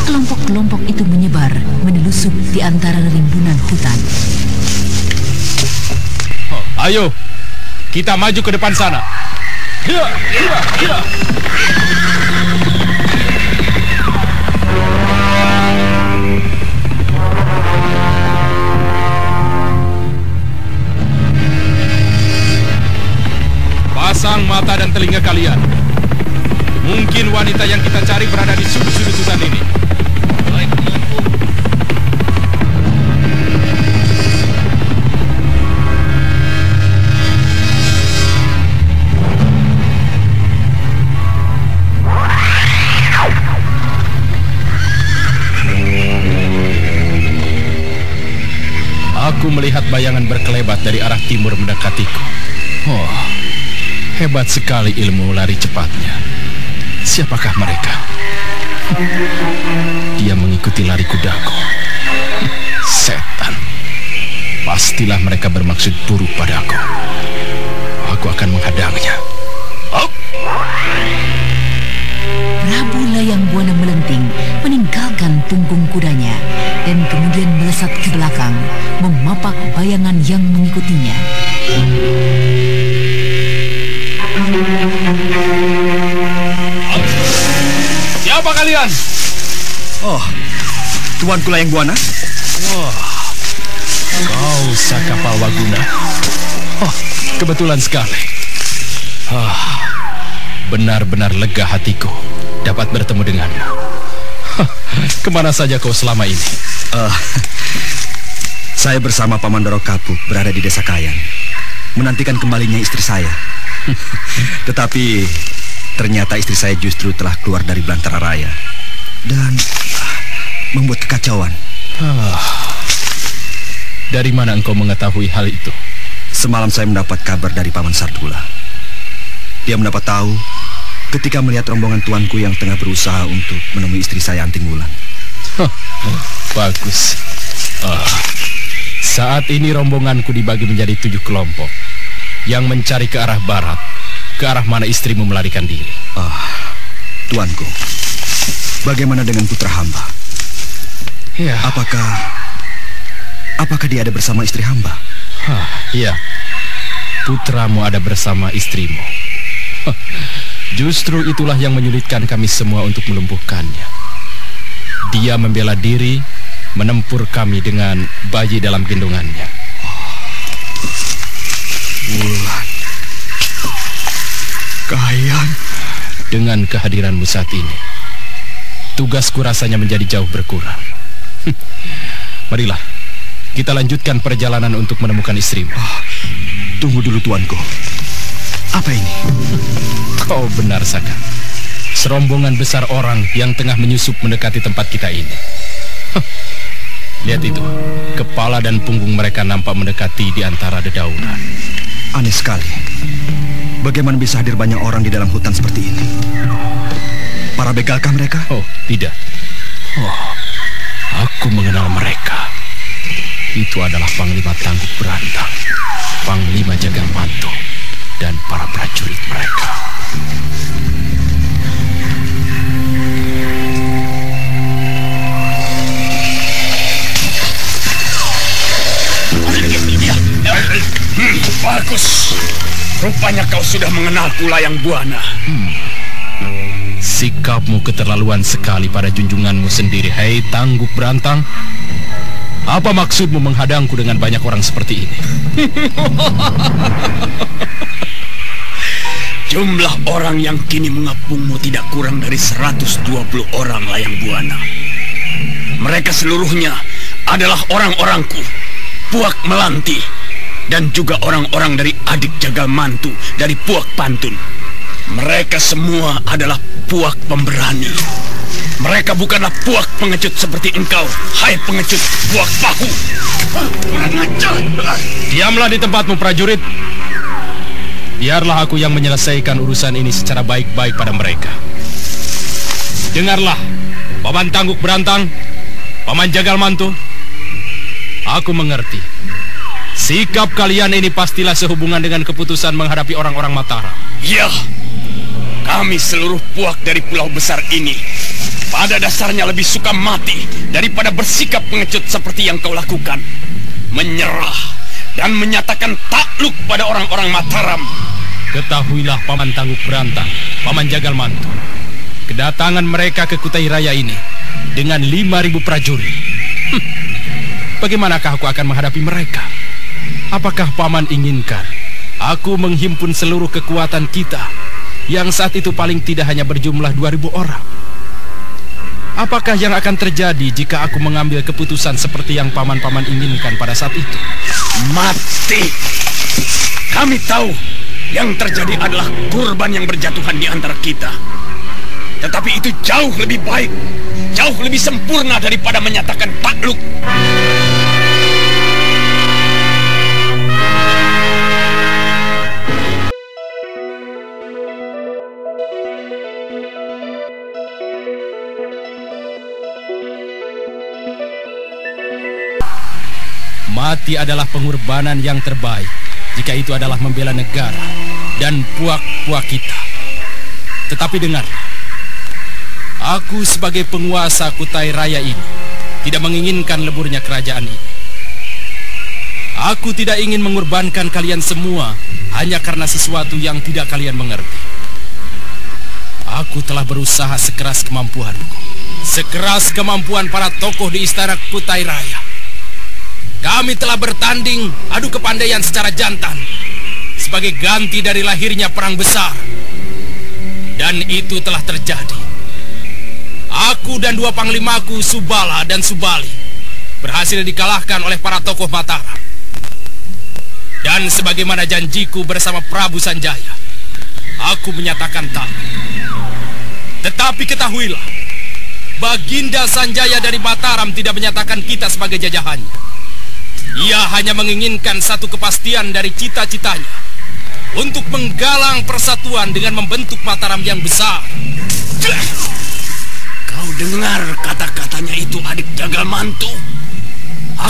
kelompok-kelompok itu menyebar, menelusup di antara rimbunan hutan. Ayo, kita maju ke depan sana. Pasang mata dan telinga kalian. Mungkin wanita yang kita cari berada di sudut-sudut hutan ini. Baik, Aku melihat bayangan berkelebat dari arah timur mendekatiku. Hebat sekali ilmu lari cepatnya. Siapakah mereka? Dia mengikuti lari kudaku. Setan. Pastilah mereka bermaksud buruk padaku. Aku akan menghadangnya. Prabu Layang Buana melenting, meninggalkan punggung kudanya, dan kemudian melesat ke belakang, memapak bayangan yang mengikutinya. Siapa kalian? Tuanku Layang Buana. Kau Sakapalwaguna. Kebetulan sekali. Benar-benar lega hatiku dapat bertemu denganmu. Kemana saja kau selama ini? Saya bersama Paman Doro Kapuk berada di Desa Kayan, menantikan kembalinya istri saya. Tetapi ternyata istri saya justru telah keluar dari Belantara Raya dan membuat kekacauan. Dari mana engkau mengetahui hal itu? Semalam saya mendapat kabar dari Paman Sardula. Dia mendapat tahu ketika melihat rombongan tuanku yang tengah berusaha untuk menemui istri saya Anting Wulan. Bagus. Saat ini rombonganku dibagi menjadi 7 kelompok yang mencari ke arah barat, ke arah mana istrimu melarikan diri. Tuanku, bagaimana dengan putra hamba? Ya. Apakah dia ada bersama istri hamba? Iya. Putramu ada bersama istrimu. Justru itulah yang menyulitkan kami semua untuk melumpuhkannya. Dia membela diri, menempur kami dengan bayi dalam gendongannya. Wulan, Kayan. Dengan kehadiranmu saat ini, tugasku rasanya menjadi jauh berkurang. Marilah, kita lanjutkan perjalanan untuk menemukan istrimu. Tunggu dulu tuanku. Apa ini? Kau benar, Saka. Serombongan besar orang yang tengah menyusup mendekati tempat kita ini. Lihat itu, kepala dan punggung mereka nampak mendekati di antara dedaunan. Aneh sekali. Bagaimana bisa hadir banyak orang di dalam hutan seperti ini? Para begalkah mereka? Oh, tidak. Oh, aku mengenal mereka. Itu adalah Panglima Tangguh Berantang, Panglima Jagamanto, dan para prajurit mereka. Bagus. Rupanya kau sudah mengenalku, Layang Buana. Sikapmu keterlaluan sekali pada junjunganmu sendiri, hei Tangguh Berantang. Apa maksudmu menghadangku dengan banyak orang seperti ini? Jumlah orang yang kini mengepungmu tidak kurang dari 120 orang, Layang Buana. Mereka seluruhnya adalah orang-orangku, Puak Melanti, dan juga orang-orang dari adik Jagamantu dari Puak Pantun. Mereka semua adalah puak pemberani. Mereka bukanlah puak pengecut seperti engkau, hai pengecut puak paku. Diamlah di tempatmu, prajurit. Biarlah aku yang menyelesaikan urusan ini secara baik-baik pada mereka. Dengarlah, Paman Tangguh Berantang, Paman Jagamantu. Aku mengerti. Sikap kalian ini pastilah sehubungan dengan keputusan menghadapi orang-orang Mataram. Ya, kami seluruh puak dari pulau besar ini pada dasarnya lebih suka mati daripada bersikap pengecut seperti yang kau lakukan. Menyerah dan menyatakan takluk pada orang-orang Mataram. Ketahuilah Paman Tangguh Berantang, Paman Jagamantu, kedatangan mereka ke Kutai Raya ini dengan 5.000 prajurit. Bagaimanakah aku akan menghadapi mereka? Apakah Paman inginkan aku menghimpun seluruh kekuatan kita yang saat itu paling tidak hanya berjumlah 2.000 orang? Apakah yang akan terjadi jika aku mengambil keputusan seperti yang paman-paman inginkan pada saat itu? Mati! Kami tahu yang terjadi adalah kurban yang berjatuhan di antara kita. Tetapi itu jauh lebih baik, jauh lebih sempurna daripada menyatakan takluk. Mati adalah pengorbanan yang terbaik jika itu adalah membela negara dan puak-puak kita. Tetapi dengarlah, aku sebagai penguasa Kutai Raya ini tidak menginginkan leburnya kerajaan ini. Aku tidak ingin mengorbankan kalian semua hanya karena sesuatu yang tidak kalian mengerti. Aku telah berusaha sekeras kemampuanku, sekeras kemampuan para tokoh di istana Kutai Raya. Kami telah bertanding adu kepandaian secara jantan sebagai ganti dari lahirnya perang besar. Dan itu telah terjadi. Aku dan dua panglimaku, Subala dan Subali, berhasil dikalahkan oleh para tokoh Mataram. Dan sebagaimana janjiku bersama Prabu Sanjaya, aku menyatakan takluk. Tetapi ketahuilah, Baginda Sanjaya dari Mataram tidak menyatakan kita sebagai jajahannya. Ia hanya menginginkan satu kepastian dari cita-citanya untuk menggalang persatuan dengan membentuk Mataram yang besar. Kau dengar kata-katanya itu, adik Jagamantu?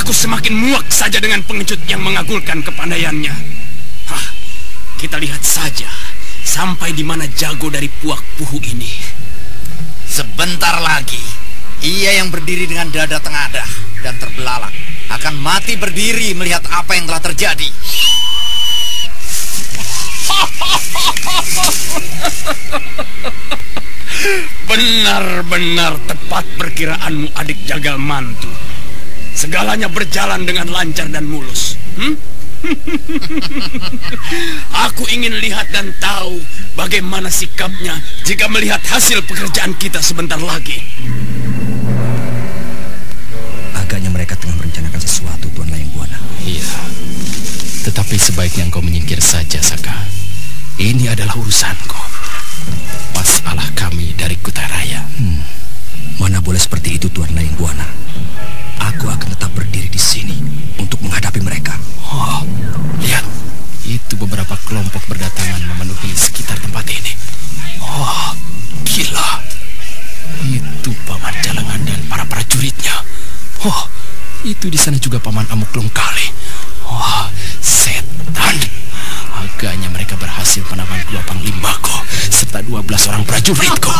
Aku semakin muak saja dengan pengecut yang mengagulkan kepandaiannya. Hah, kita lihat saja sampai di mana jago dari puak puhu ini. Sebentar lagi, ia yang berdiri dengan dada tengadah dan terbelalak akan mati berdiri melihat apa yang telah terjadi. Benar-benar tepat perkiraanmu, adik Jagamantu. Segalanya berjalan dengan lancar dan mulus. Aku ingin lihat dan tahu bagaimana sikapnya jika melihat hasil pekerjaan kita sebentar lagi. Agaknya mereka tengah merencanakan sesuatu, Tuan Layang Buana. Iya, tetapi sebaiknya engkau menyingkir saja, Saka. Ini adalah urusanku. Masalah kami dari Kutaraya. Mana boleh seperti itu, Tuan Layang Buana. Aku akan tetap berdiri di sini untuk menghadapi mereka. Oh, lihat. Itu beberapa kelompok berdatangan memenuhi sekitar tempat ini. Oh, gila. Itu Paman Jalangan dan para prajuritnya. Oh, itu di sana juga Paman Amuk Lomkali. Oh, setan. Agaknya mereka berhasil menawan 2 panglimaku serta 12 orang prajuritku.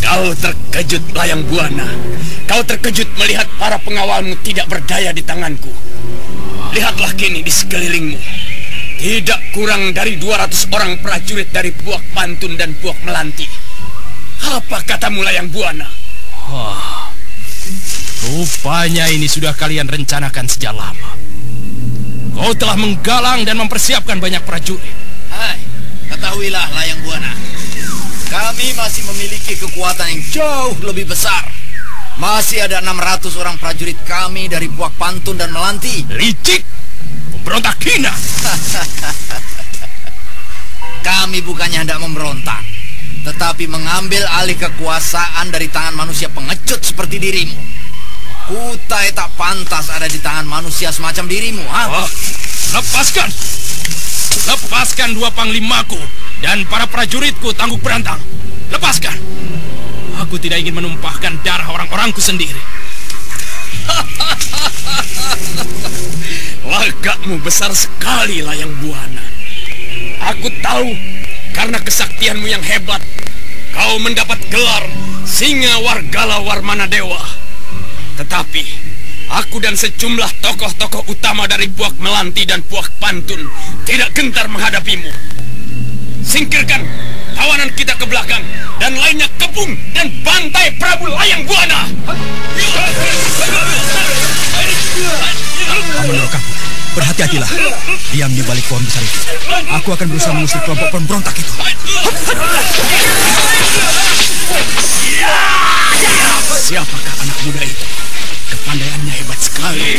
Kau terkejut, Layang Buana. Kau terkejut melihat para pengawalmu tidak berdaya di tanganku. Lihatlah kini di sekelilingmu. Tidak kurang dari 200 orang prajurit dari Puak Pantun dan Puak Melanti. Apa katamu, Layang Buana? Oh, rupanya ini sudah kalian rencanakan sejak lama. Kau telah menggalang dan mempersiapkan banyak prajurit. Hai, ketahuilah Layang Buana, kami masih memiliki kekuatan yang jauh lebih besar. Masih ada 600 orang prajurit kami dari Puak Pantun dan Melanti. Licik, pemberontak hina. Kami bukannya hendak memberontak, tetapi mengambil alih kekuasaan dari tangan manusia pengecut seperti dirimu. Kutai tak pantas ada di tangan manusia semacam dirimu, ha? Oh, lepaskan! Lepaskan 2 panglimaku dan para prajuritku tangguh berantang. Lepaskan! Aku tidak ingin menumpahkan darah orang-orangku sendiri. Lagakmu besar sekali, Layang Buana. Aku tahu karena kesaktianmu yang hebat, kau mendapat gelar Singa Wargala Warmana Dewa. Tetapi aku dan sejumlah tokoh-tokoh utama dari Puak Melanti dan Puak Pantun tidak gentar menghadapimu. Singkirkan tawanan kita ke belakang dan lainnya kepung dan bantai Prabu Layang Buana. Paman Rokapu, berhati-hatilah. Diam di balik pohon besar itu. Aku akan berusaha mengusir kelompok pemberontak itu. Siapakah anak muda itu? Kepandaiannya hebat sekali.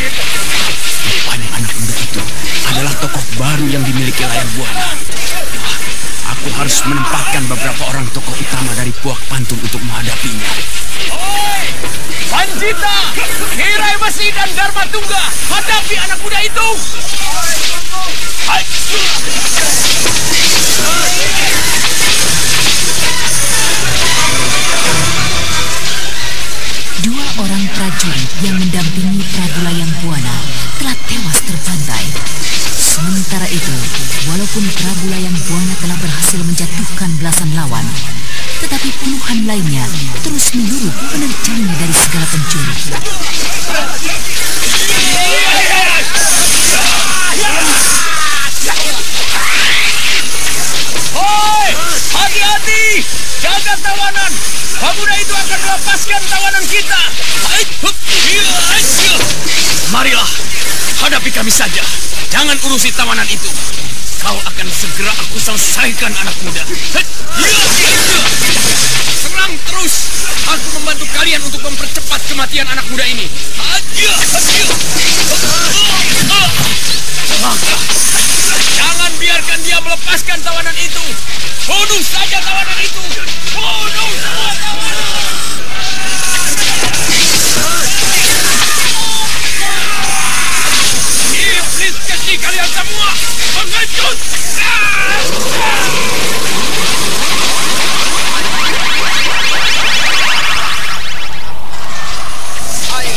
Rupanya anak muda itu adalah tokoh baru yang dimiliki Layang Buana. Aku harus menempatkan beberapa orang tokoh utama dari Puak Pantun untuk menghadapinya. Oi! Panjita, Hirai Besi dan Dharma Tungga, hadapi anak muda itu! Dua orang prajurit yang mendampingi Prabu Layang Buana telah tewas terbantai. Sementara itu, walaupun Prabu Layang Buana telah berhasil menjatuhkan belasan lawan, tetapi puluhan lainnya terus menyuruh menerjangnya dari segala penjuru. Hoi, hati-hati, jaga tawanan. Pemuda itu akan melepaskan tawanan kita. Marilah, hadapi kami saja. Jangan urusi tawanan itu. Kau akan segera aku selesaikan, anak muda. Serang terus. Aku membantu kalian untuk mempercepat kematian anak muda ini. Jangan biarkan dia melepaskan tawanan itu. Bunuh saja tawanan itu. Bunuh semua tawanan. Iblis keji kalian semua. Mengecut. Ayo,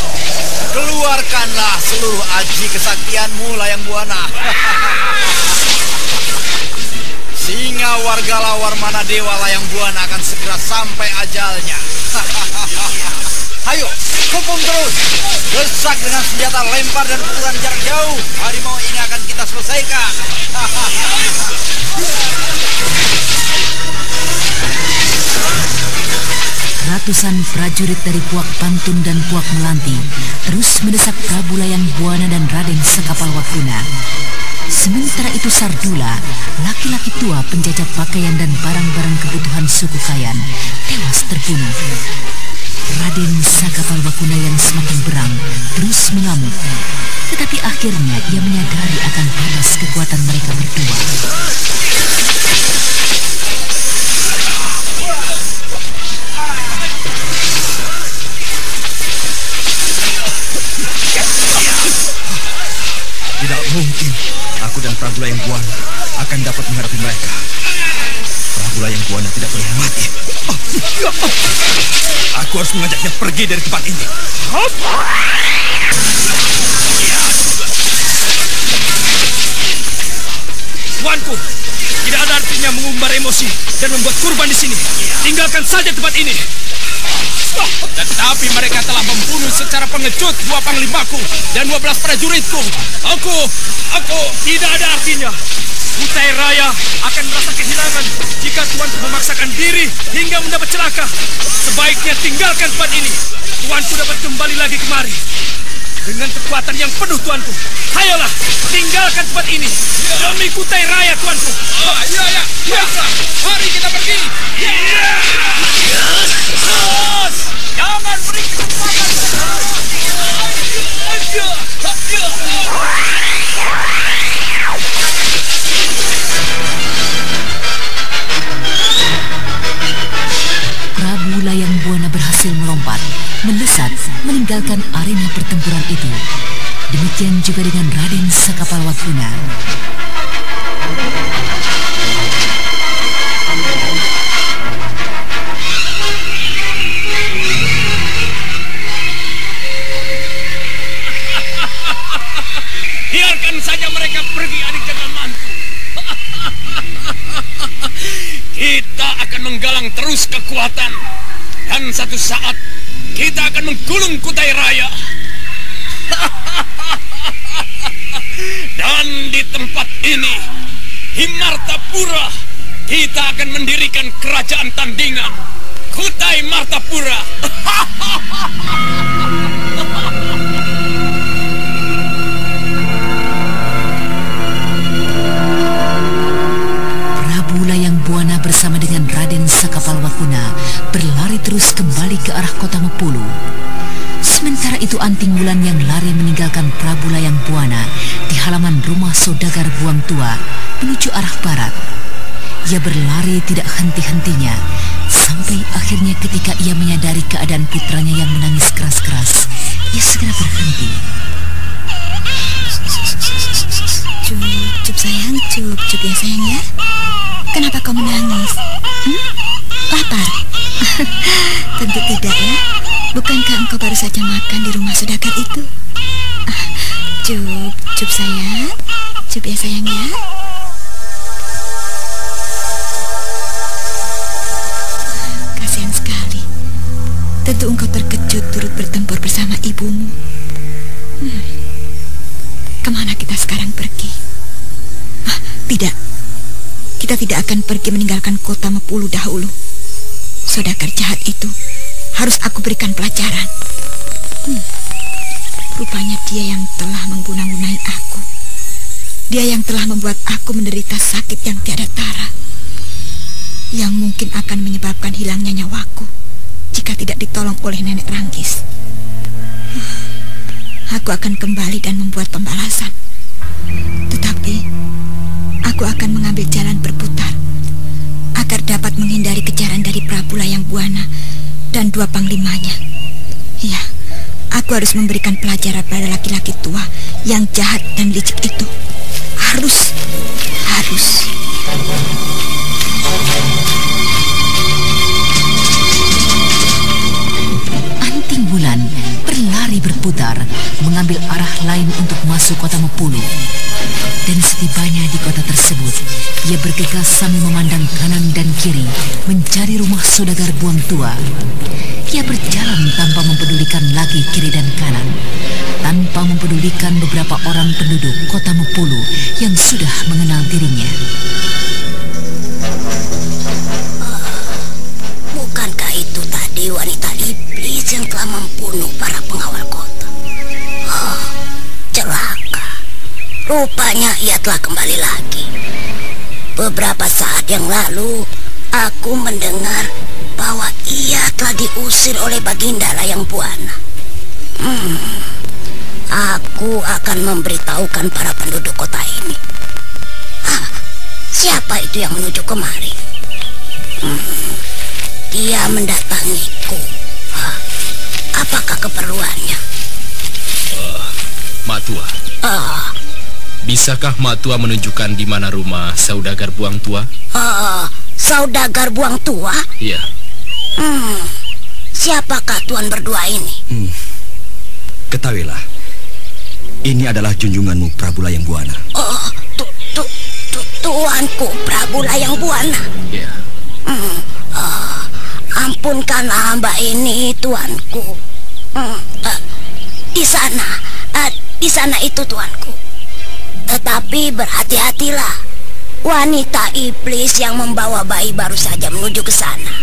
keluarkanlah seluruh aji kesaktianmu, Layang Buana. Singa Wargala Warmana Dewa Layang Buana akan segera sampai ajalnya. Ayo, kepung terus. Desak dengan senjata lempar dan pukulan jarak jauh. Harimau ini akan kita selesaikan. Ratusan prajurit dari Puak Pantun dan Puak Melanti terus mendesak Prabu Layang Buana dan Raden Sekapalwakuna. Sementara itu Sardula, laki-laki tua penjajah pakaian dan barang-barang kebutuhan suku Kayan, tewas terbunuh. Raden Sakapalwakuna yang semakin berang terus mengamuk. Tetapi akhirnya ia menyadari akan batas kekuatan mereka berdua. Tidak mungkin aku dan Prabu Layang Buana akan dapat menghadapi mereka. Prabu Layang Buana tidak boleh mati. Aku harus mengajaknya pergi dari tempat ini. Tuanku, tidak ada artinya mengumbar emosi dan membuat kurban di sini. Tinggalkan saja tempat ini. Tetapi mereka telah membunuh secara pengecut 2 panglimaku dan 12 prajuritku. Aku tidak ada artinya. Kutai Raya akan merasa kehilangan jika tuanku memaksakan diri hingga mendapat celaka. Sebaiknya tinggalkan tempat ini. Tuanku dapat kembali lagi kemari dengan kekuatan yang penuh, tuanku. Ayolah, tinggalkan tempat ini demi Kutai Raya, tuanku. Ya. Mari kita pergi. Jangan beri kesempatan. Prabu Layang Buana berhasil melompat, melesat, meninggalkan arena pertempuran itu. Demikian juga dengan Raden Sakapalwakuna. Biarkan saja mereka pergi, adik jangan mantu. Kita akan menggalang terus kekuatan. Dan satu saat kita akan menggulung Kutai Raya. Dan di tempat ini, di Martapura, kita akan mendirikan kerajaan tandingan. Kutai Martapura. Prabu Layang Buana bersama dengan Raden Sakapalwakuna berlari terus kembali ke arah kota Mepulu. Sementara itu Anting Wulan yang lari meninggalkan Prabu Layang Buana di halaman rumah saudagar Buang Tua menuju arah barat. Ia berlari tidak henti-hentinya sampai akhirnya ketika ia menyadari keadaan putranya yang menangis keras-keras, ia segera berhenti. Cup sayang, cup ya sayang ya. Kenapa kau menangis? Lapar? Tentu tidak ya. Bukankah engkau baru saja makan di rumah saudagar itu? Cup sayang, cup ya sayang ya. Kasihan sekali. Tentu engkau terkejut turut bertempur bersama ibumu. Kemana kita sekarang pergi? Tidak. Kita tidak akan pergi meninggalkan kota Mepulu dahulu. Saudagar jahat itu harus aku berikan pelajaran. Rupanya dia yang telah mengguna-gunai aku. Dia yang telah membuat aku menderita sakit yang tiada tara, yang mungkin akan menyebabkan hilangnya nyawaku jika tidak ditolong oleh nenek Ranggis. Aku akan kembali dan membuat pembalasan. Tetapi aku akan mengambil jalan berputar agar dapat menghindari kejaran dari Prabu Layang Buana dan 2 panglimanya. Ya, aku harus memberikan pelajaran pada laki-laki tua yang jahat dan licik itu. Harus. Anting Wulan berlari berputar, mengambil arah lain untuk masuk kota Mepulu. Dan setibanya di kota tersebut, ia bergegas sambil memandang kanan dan kiri mencari rumah saudagar Buang Tua. Ia berjalan tanpa mempedulikan lagi kiri dan kanan, tanpa mempedulikan beberapa orang penduduk kota Mepulu yang sudah mengenal dirinya. Bukankah itu tadi wanita iblis yang telah membunuh para pengawal kota? Celaka. Rupanya ia telah kembali lagi. Beberapa saat yang lalu, aku mendengar bahwa ia telah diusir oleh Baginda Layang Buana. Aku akan memberitahukan para penduduk kota ini. Siapa itu yang menuju kemari? Dia mendatangiku. Apakah keperluannya? Mak Tua. Bisakah Mak Tua menunjukkan di mana rumah saudagar Buang Tua? Saudagar Buang Tua? Iya. Siapakah tuan berdua ini? Ketahuilah, ini adalah junjunganmu Prabu Layang Buana. Tuanku Prabu Layang Buana. Iya. Ampunkanlah hamba ini, tuanku. Di sana itu tuanku. Tetapi berhati-hatilah. Wanita iblis yang membawa bayi baru saja menuju ke sana.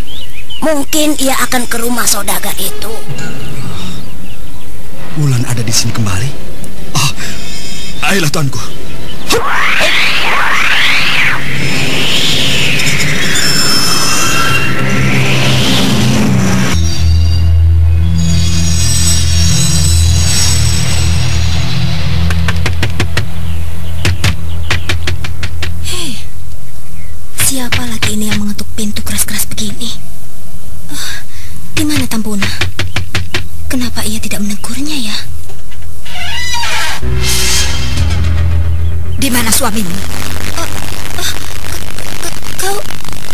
Mungkin ia akan ke rumah saudagar itu. Wulan ada di sini kembali. Ayolah tuanku. Siapa lagi ini yang mengetuk pintu keras-keras begini? Di mana Tambuna? Kenapa ia tidak menegurnya ya? Di mana suamimu?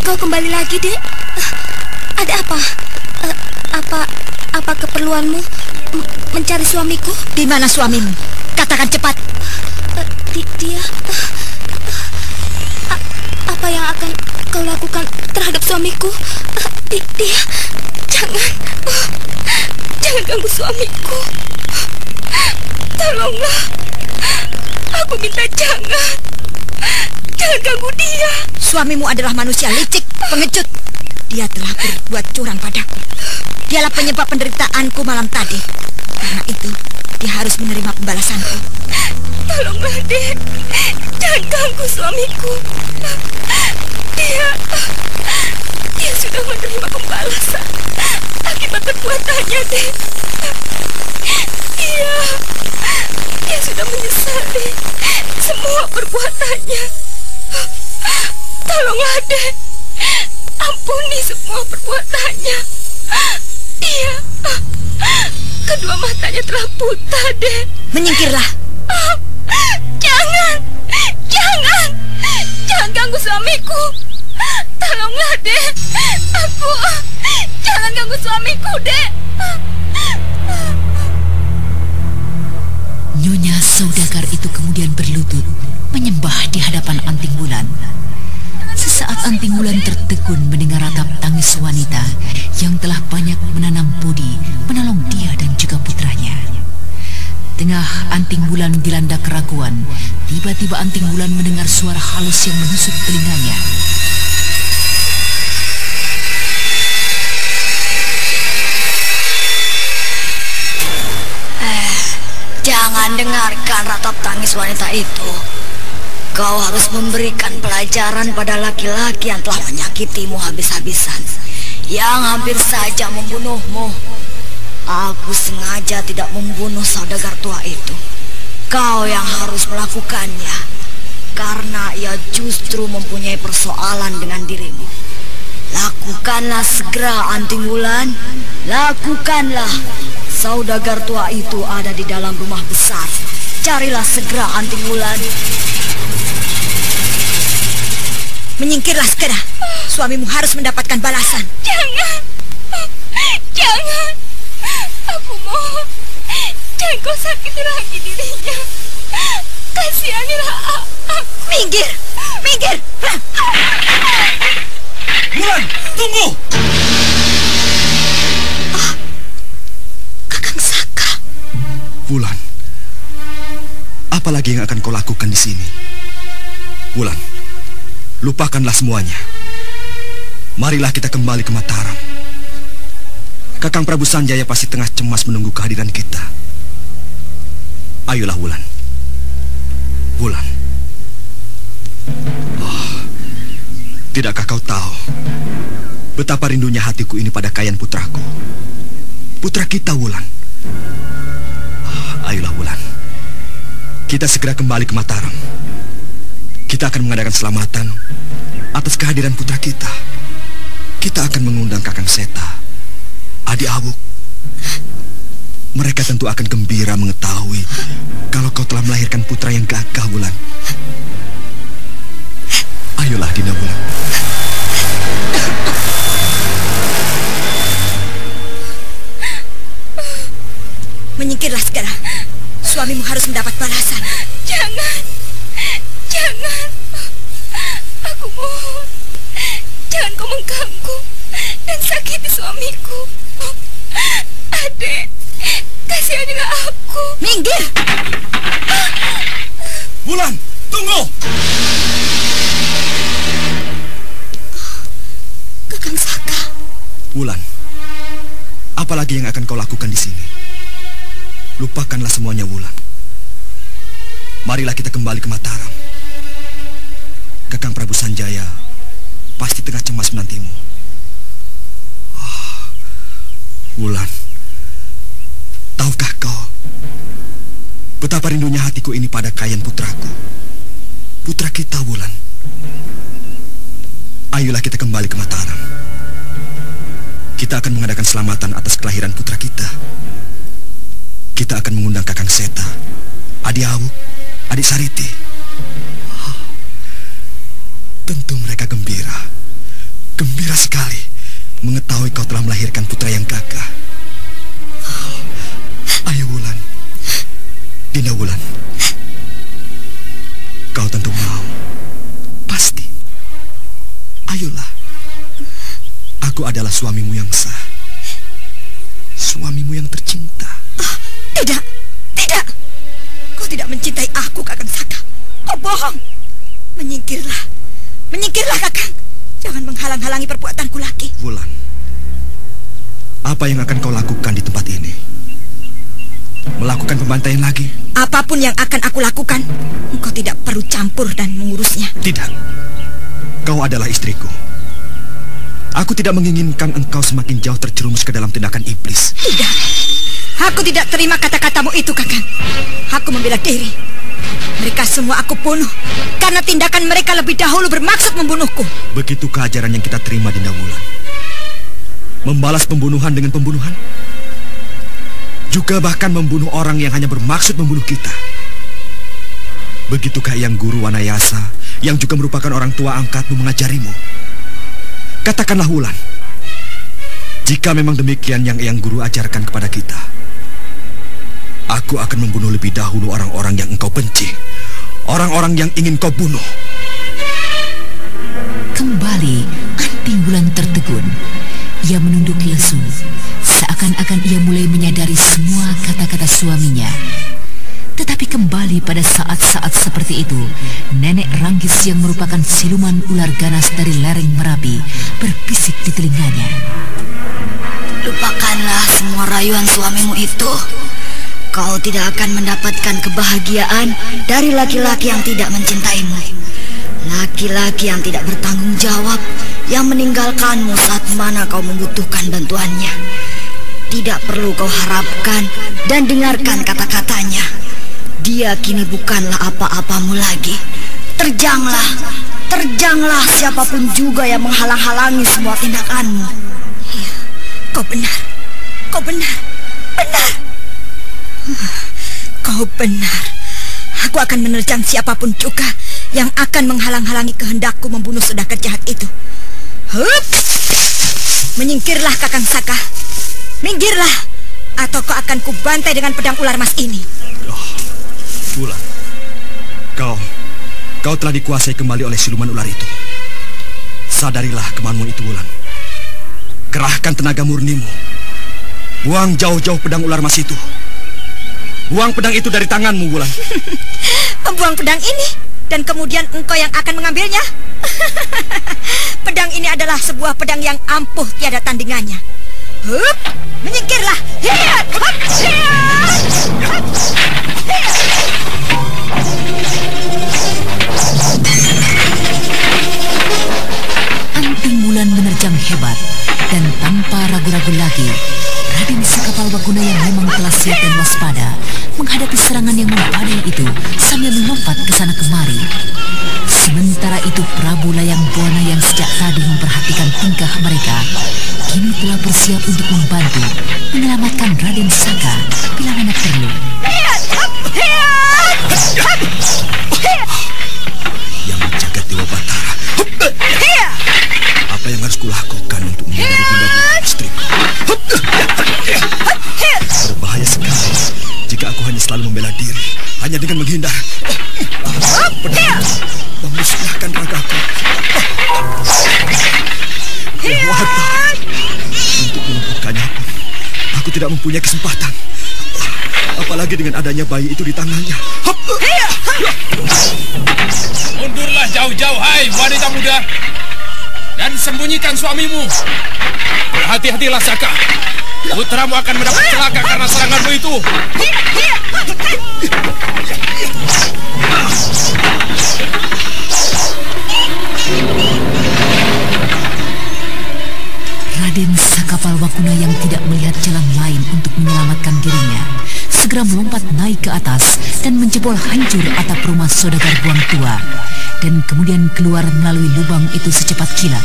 Kau kembali lagi, Dek? Ada apa? Apa keperluanmu mencari suamiku? Di mana suamimu? Katakan cepat. Dia. Apa yang akan kau lakukan terhadap suamiku? Dia. Jangan ganggu suamiku. Tolonglah. Aku minta jangan ganggu dia. Suamimu adalah manusia licik, pengecut. Dia telah berbuat curang padaku. Dialah penyebab penderitaanku malam tadi. Karena itu, dia harus menerima pembalasanku. Tolonglah, Dek. Jangan ganggu suamiku. Dia sudah menerima pembalasan akibat perbuatannya, Dek. Dia sudah menyesali semua perbuatannya. Tolonglah, Dek. Ampuni semua perbuatannya. Kedua matanya telah buta, Dek. Menyingkirlah. Jangan ganggu suamiku. Tolonglah, Dek. Jangan ganggu suamiku, Dek. Nyonya saudagar itu kemudian berlutut menyembah di hadapan Anting Wulan. Sesaat Anting Wulan tertegun mendengar ratap tangis wanita yang telah banyak menanam budi menolong dia dan juga putranya. Tengah Anting Wulan dilanda keraguan, tiba-tiba Anting Wulan mendengar suara halus yang menusuk telinganya. Jangan dengarkan ratap tangis wanita itu. Kau harus memberikan pelajaran pada laki-laki yang telah menyakitimu habis-habisan, yang hampir saja membunuhmu. Aku sengaja tidak membunuh saudagar tua itu. Kau yang harus melakukannya, karena ia justru mempunyai persoalan dengan dirimu. Lakukanlah segera, Anting Wulan. Lakukanlah. Saudagar tua itu ada di dalam rumah besar. Carilah segera, Anting Wulan. Menyingkirlah segera. Suamimu harus mendapatkan balasan. Jangan. Aku mohon. Jangan kau sakiti lagi dirinya. Kasihanilah aku. Minggir. Wulan, tunggu. Kakang Saka. Wulan, apa lagi yang akan kau lakukan di sini? Wulan, lupakanlah semuanya. Marilah kita kembali ke Mataram. Kakang Prabu Sanjaya pasti tengah cemas menunggu kehadiran kita. Ayolah, Wulan. Tidakkah kau tahu Betapa rindunya hatiku ini pada Kayan putraku. Putra kita, Wulan. Ayolah, Wulan. Kita segera kembali ke Mataram. Kita akan mengadakan selamatan atas kehadiran putra kita. Kita akan mengundang Kakang Seta, Adi Awuk. Mereka tentu akan gembira mengetahui kalau kau telah melahirkan putra yang gagah, Wulan. Ayolah, Dinda Wulan. Menyingkirlah segera. Suamimu harus mendapat balasan. Jangan. Jangan. Aku mohon. Jangan kau mengganggu dan sakiti suamiku. Adek, kasihanilah aku. Minggir. Wulan, tunggu. Kakang Saka. Wulan, apalagi yang akan kau lakukan di sini? Lupakanlah semuanya, Wulan. Marilah kita kembali ke Mataram. Kakang Prabu Sanjaya pasti tengah cemas menantimu. Wulan, tahukah kau betapa rindunya hatiku ini pada Kayan putraku? Putra kita, Wulan. Ayolah kita kembali ke Mataram. Kita akan mengadakan selamatan atas kelahiran putra kita. Kita akan mengundang Kakang Seta, Adi Awuk, Adik Sariti. Tentu mereka gembira. Gembira sekali mengetahui kau telah melahirkan putra yang gagah. Ayo, Wulan. Dinda Wulan. Kau tentu mau. Pasti. Ayolah. Aku adalah suamimu yang sah. Suamimu yang tercinta. Tidak, tidak. Kau tidak mencintai aku, Kakang Saka. Kau bohong. Menyingkirlah. Menyingkirlah, Kakang. Jangan menghalang-halangi perbuatanku lagi. Wulan, apa yang akan kau lakukan di tempat ini? Melakukan pembantaian lagi? Apapun yang akan aku lakukan, engkau tidak perlu campur dan mengurusnya. Tidak. Kau adalah istriku. Aku tidak menginginkan engkau semakin jauh terjerumus ke dalam tindakan iblis. Tidak. Aku tidak terima kata-katamu itu, Kakang. Aku membela diri. Mereka semua aku bunuh karena tindakan mereka lebih dahulu bermaksud membunuhku. Begitu keajaran yang kita terima, Dinda Wulan. Membalas pembunuhan dengan pembunuhan. Juga bahkan membunuh orang yang hanya bermaksud membunuh kita. Begitukah yang Guru Wanayasa, yang juga merupakan orang tua angkatmu, mengajarimu? Katakanlah, Wulan, jika memang demikian yang Guru ajarkan kepada kita, aku akan membunuh lebih dahulu orang-orang yang engkau benci, orang-orang yang ingin kau bunuh. Kembali Anting Wulan tertegun. Ia menunduk lesu, seakan-akan ia mulai menyadari semua kata-kata suaminya. Tetapi kembali pada saat-saat seperti itu, Nenek Ranggis yang merupakan siluman ular ganas dari lereng Merapi berbisik di telinganya. Lupakanlah semua rayuan suamimu itu. Kau tidak akan mendapatkan kebahagiaan dari laki-laki yang tidak mencintaimu. Laki-laki yang tidak bertanggung jawab, yang meninggalkanmu saat mana kau membutuhkan bantuannya. Tidak perlu kau harapkan dan dengarkan kata-katanya. Dia kini bukanlah apa-apamu lagi. Terjanglah, terjanglah siapapun juga yang menghalang-halangi semua tindakanmu. Ya, kau benar, kau benar, benar. Kau benar. Aku akan menerjang siapapun juga yang akan menghalang-halangi kehendakku membunuh saudagar jahat itu. Hup! Menyingkirlah, Kakang Saka. Minggirlah, atau kau akan kubantai dengan pedang ular emas ini. Wulan, kau telah dikuasai kembali oleh siluman ular itu. Sadarilah kemauanmu itu, Wulan. Kerahkan tenaga murnimu. Buang jauh-jauh pedang ular emas itu. Buang pedang itu dari tanganmu, Wulan. Membuang pedang ini dan kemudian engkau yang akan mengambilnya. Pedang ini adalah sebuah pedang yang ampuh tiada tandingannya. Hup, menyingkirlah. Hiat, hup, hiat. Anting Wulan menerjang hebat. waspada menghadapi serangan yang membadai itu sambil melompat ke sana kemari. Sementara itu Prabu Layang Buana yang sejak tadi memperhatikan tingkah mereka kini telah bersiap untuk membantu menyelamatkan Raden Saka bila mana perlu. Yang menjaga Dewa Batara. Apa yang harus kulakukan untuk menghindari bunda istriku? Berbahaya sekali jika aku hanya selalu membela diri hanya dengan menghindar. Pedang memusnahkan ragaku. Kekuatan untuk melumpuhkannya pun aku tidak mempunyai kesempatan. Apalagi dengan adanya bayi itu di tangannya. Mundurlah jauh-jauh, hai wanita muda, dan sembunyikan suamimu. Berhati-hatilah Saka, putramu akan mendapat celaka karena seranganmu itu. Raden Saka Palwakuna yang tidak melihat jalan lain untuk menyelamatkan dirinya segera melompat naik ke atas dan menjebol hancur atap rumah saudagar Buang Tua dan kemudian keluar melalui lubang itu secepat kilat.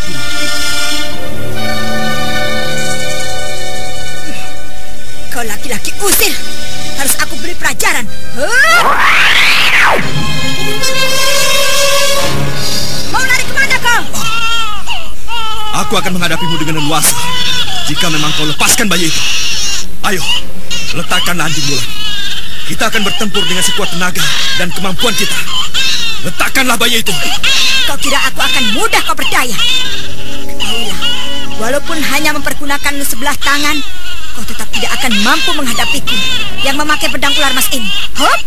Kau laki-laki usir, harus aku beri pelajaran. Mau lari kemana kau? Aku akan menghadapimu dengan leluasa jika memang kau lepaskan bayi itu. Ayo, letakkanlah anting bulan. Kita akan bertempur dengan sekuat tenaga dan kemampuan kita. Letakkanlah bayi itu. Kau kira aku akan mudah kau percaya? Ketahuilah, walaupun hanya mempergunakan sebelah tangan, kau tetap tidak akan mampu menghadapiku yang memakai pedang ular emas ini. Hop!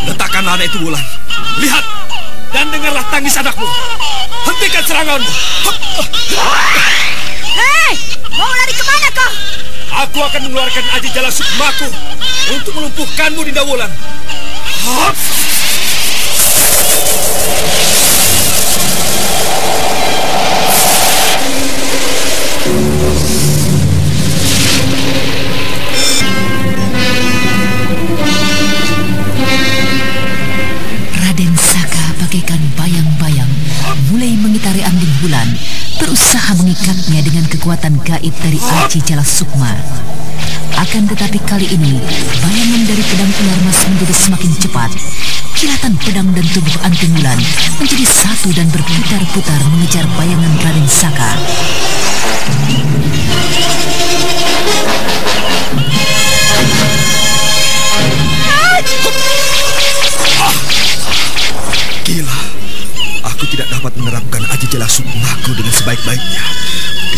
Letakkanlah anak itu bulan. Lihat dan dengarlah tangis anakmu. Hentikan seranganmu. Hei, mau lari kemana kau? Aku akan mengeluarkan Aji Jala Sukmaku untuk melumpuhkanmu, Dinda Wulan. Hop! Raden Saka bagaikan bayang-bayang mulai mengitari anding bulan, berusaha mengikatnya dengan kekuatan gaib dari Aji Jala Sukma. Akan tetapi kali ini bayangan dari pedang ular emas menjadi semakin cepat. Kilatan pedang dan tubuh anting bulan menjadi satu dan berputar-putar mengejar bayangan Raden Saka. Gila, aku tidak dapat menerapkan Aji Jala Sukmaku dengan sebaik-baiknya.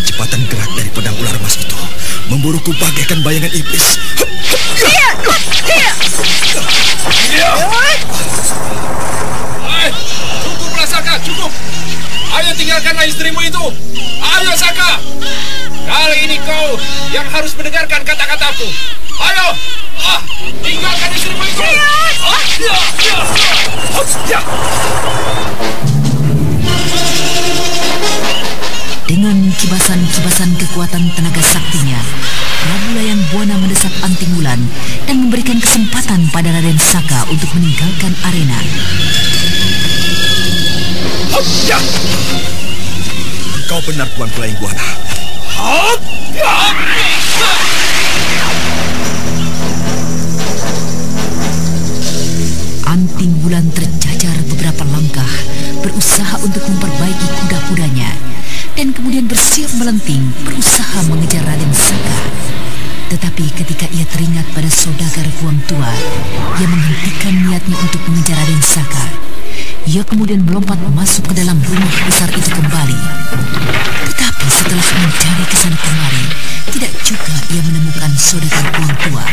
Kecepatan gerak dari pedang ular emas itu memburuku bagaikan bayangan iblis. Cukuplah Saka, cukup. Ayo tinggalkanlah istrimu itu. Ayo Saka, kali ini kau yang harus mendengarkan kata-kataku. Ayo, tinggalkan istrimu itu. Dengan kibasan-kibasan kekuatan tenaga saktinya, Prabu Layang Buana mendesak anting bulan dan memberikan kesempatan pada Raden Saka untuk meninggalkan arena. Kau benar, Tuan Layang Buana. Anting bulan terjajar beberapa langkah, berusaha untuk memperbaiki kuda-kudanya, dan kemudian bersiap melenting, berusaha mengejar Raden Saka. Tetapi ketika ia teringat pada saudagar Buang Tua, ia menghentikan niatnya untuk mengejar Raden Saka. Ia kemudian melompat masuk ke dalam rumah besar itu kembali. Tetapi setelah mencari kesana kemari, tidak juga ia menemukan saudagar Buang Tua.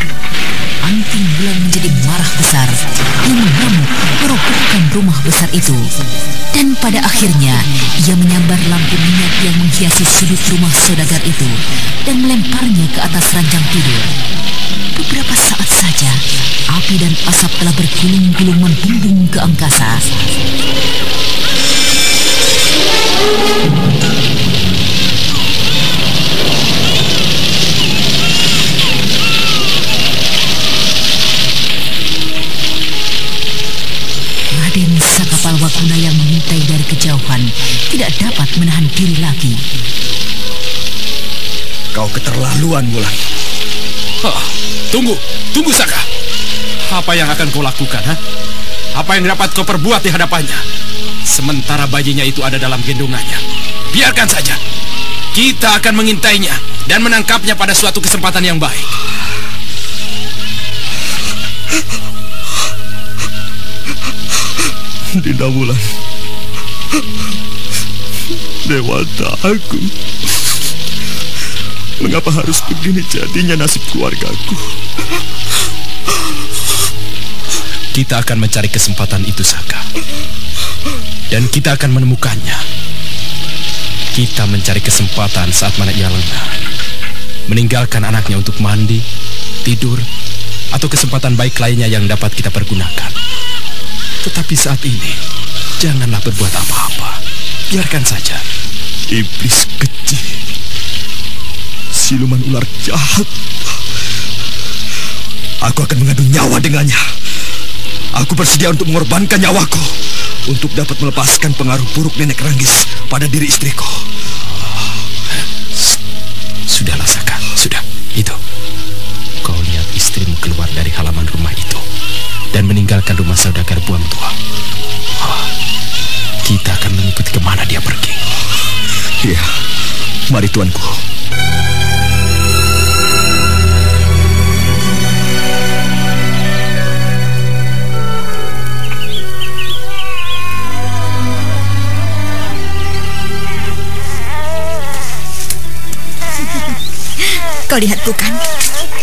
Anting bulan menjadi marah besar. Ia mengamuk merobohkan rumah besar itu. Dan pada akhirnya, ia menyambar lampu minyak yang menghiasi sudut rumah saudagar itu dan melemparnya ke atas ranjang tidur. Beberapa saat saja, api dan asap telah bergulung-gulung membumbung ke angkasa. Raden Sakapalwakuna yang mengintai dari kejauhan tidak dapat menahan diri lagi. Kau keterlaluan, Wulan. Tunggu Saka. Apa yang akan kau lakukan, ha? Apa yang dapat kau perbuat di hadapannya? Sementara bayinya itu ada dalam gendongannya. Biarkan saja. Kita akan mengintainya dan menangkapnya pada suatu kesempatan yang baik. Dinda Wulan, Dewata aku, mengapa harus begini jadinya nasib keluargaku? Kita akan mencari kesempatan itu, Saka. Dan kita akan menemukannya. Kita mencari kesempatan saat mana ia lengah, meninggalkan anaknya untuk mandi, tidur, atau kesempatan baik lainnya yang dapat kita pergunakan. Tetapi saat ini, janganlah berbuat apa-apa. Biarkan saja. Iblis keji, siluman ular jahat. Aku akan mengadu nyawa dengannya. Aku bersedia untuk mengorbankan nyawaku untuk dapat melepaskan pengaruh buruk nenek Ranggis pada diri istriku. Sudahlah, Saka. Sudah. Itu. Kau lihat istrimu keluar dari halaman rumah itu dan meninggalkan rumah saudagar Buang Tua. Kita akan mengikuti kemana dia pergi. Iya. Mari, tuanku. Kau lihat bukan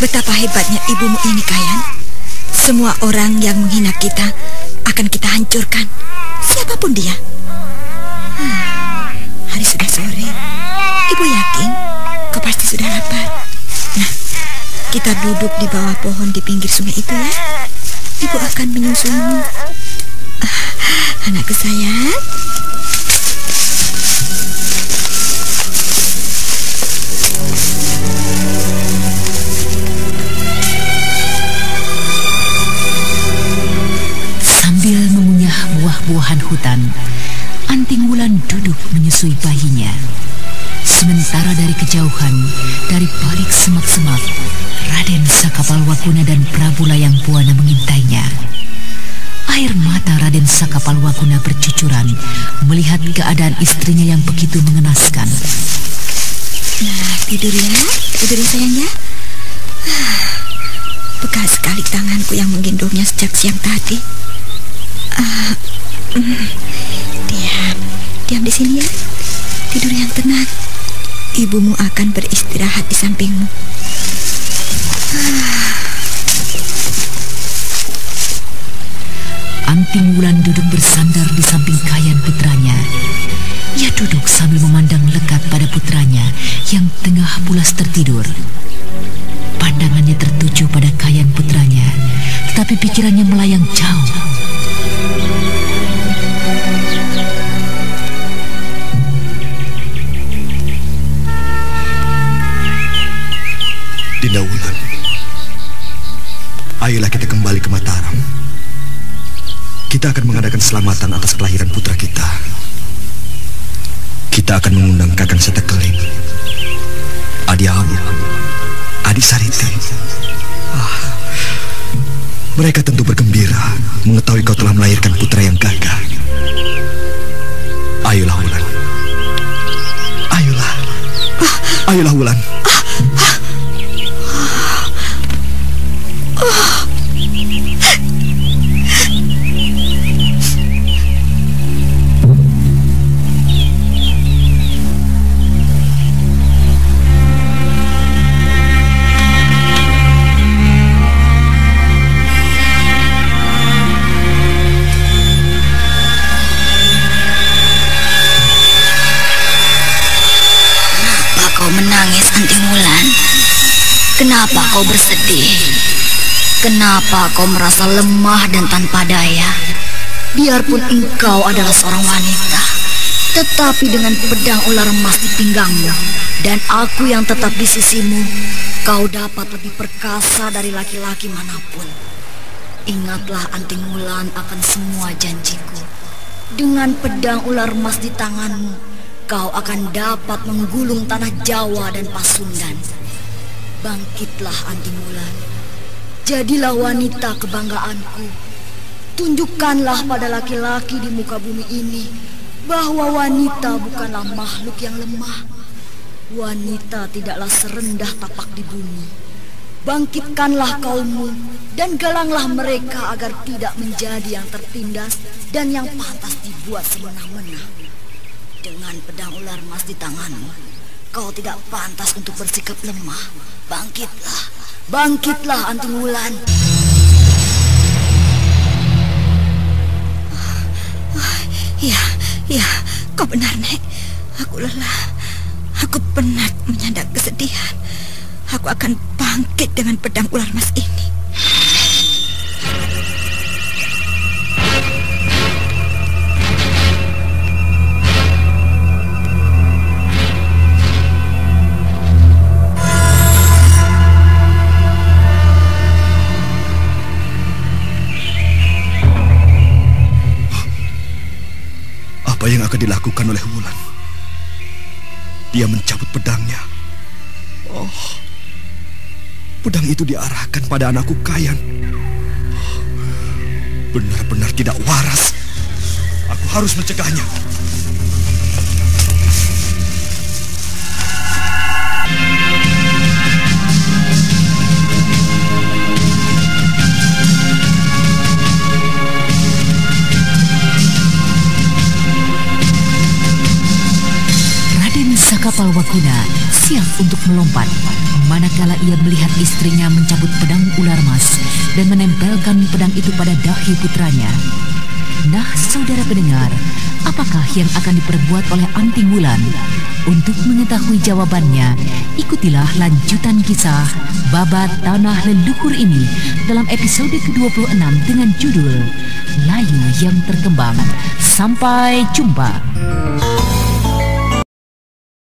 betapa hebatnya ibumu ini, Kayan. Semua orang yang menghina kita akan kita hancurkan, siapapun dia. Hari sudah sore. Ibu yakin kau pasti sudah lapar. Nah, kita duduk di bawah pohon di pinggir sungai itu ya. Ibu akan menyusuimu. Anakku sayang. Sambil mengunyah buah-buahan hutan, Anting Wulan duduk menyusui bayinya. Sementara dari kejauhan, dari balik semak-semak, Raden Sakapalwakuna dan Prabu Layang Buana mengintainya. Air mata Raden Sakapalwakuna bercucuran melihat keadaan istrinya yang begitu mengenaskan. Nah, tidur ya sayangnya. Pegal sekali tanganku yang menggendongnya sejak siang tadi. Diam di sini ya. Tidur yang tenang. Ibumu akan beristirahat di sampingmu. Anting Wulan duduk bersandar di samping Kayan putranya. Ia duduk sambil memandang lekat pada putranya yang tengah pulas tertidur. Pandangannya tertuju pada Kayan putranya, tetapi pikirannya melayang jauh. Dinda Wulan, ayolah kita kembali ke Mataram. Kita akan mengadakan selamatan atas kelahiran putra kita. Kita akan mengundang Kakang Setekeling, Adi Awu, Adi Sariti. Mereka tentu bergembira mengetahui kau telah melahirkan putra yang gagah. Ayolah Wulan. Ayolah Wulan. Kenapa kau bersedih? Kenapa kau merasa lemah dan tanpa daya? Biarpun engkau adalah seorang wanita, Tetapi dengan pedang ular emas di pinggangmu dan aku yang tetap di sisimu, kau dapat lebih perkasa dari laki-laki manapun. Ingatlah Anting Wulan akan semua janjiku. Dengan pedang ular emas di tanganmu, kau akan dapat menggulung tanah Jawa dan Pasundan. Bangkitlah Anting Wulan, jadilah wanita kebanggaanku. Tunjukkanlah pada laki-laki di muka bumi ini bahwa wanita bukanlah makhluk yang lemah. Wanita tidaklah serendah tapak di bumi. Bangkitkanlah kaummu dan galanglah mereka agar tidak menjadi yang tertindas dan yang pantas dibuat semena-mena. Dengan pedang ular emas di tanganmu, kau tidak pantas untuk bersikap lemah. Bangkitlah, bangkitlah Anting Wulan. Ya, kau benar, Nek. Aku lelah. Aku penat menyandang kesedihan. Aku akan bangkit dengan pedang ular emas ini. Apa yang akan dilakukan oleh Wulan? Dia mencabut pedangnya. Oh, pedang itu diarahkan pada anakku Kayan. Benar-benar tidak waras. Aku harus mencegahnya. Kapal Wakuna siap untuk melompat, manakala ia melihat istrinya mencabut pedang ular emas dan menempelkan pedang itu pada dahi putranya. Nah, saudara pendengar, apakah yang akan diperbuat oleh Anting Wulan? Untuk mengetahui jawabannya, ikutilah lanjutan kisah Babat Tanah Leluhur ini dalam episode ke-26 dengan judul Layu yang Terkembang. Sampai jumpa.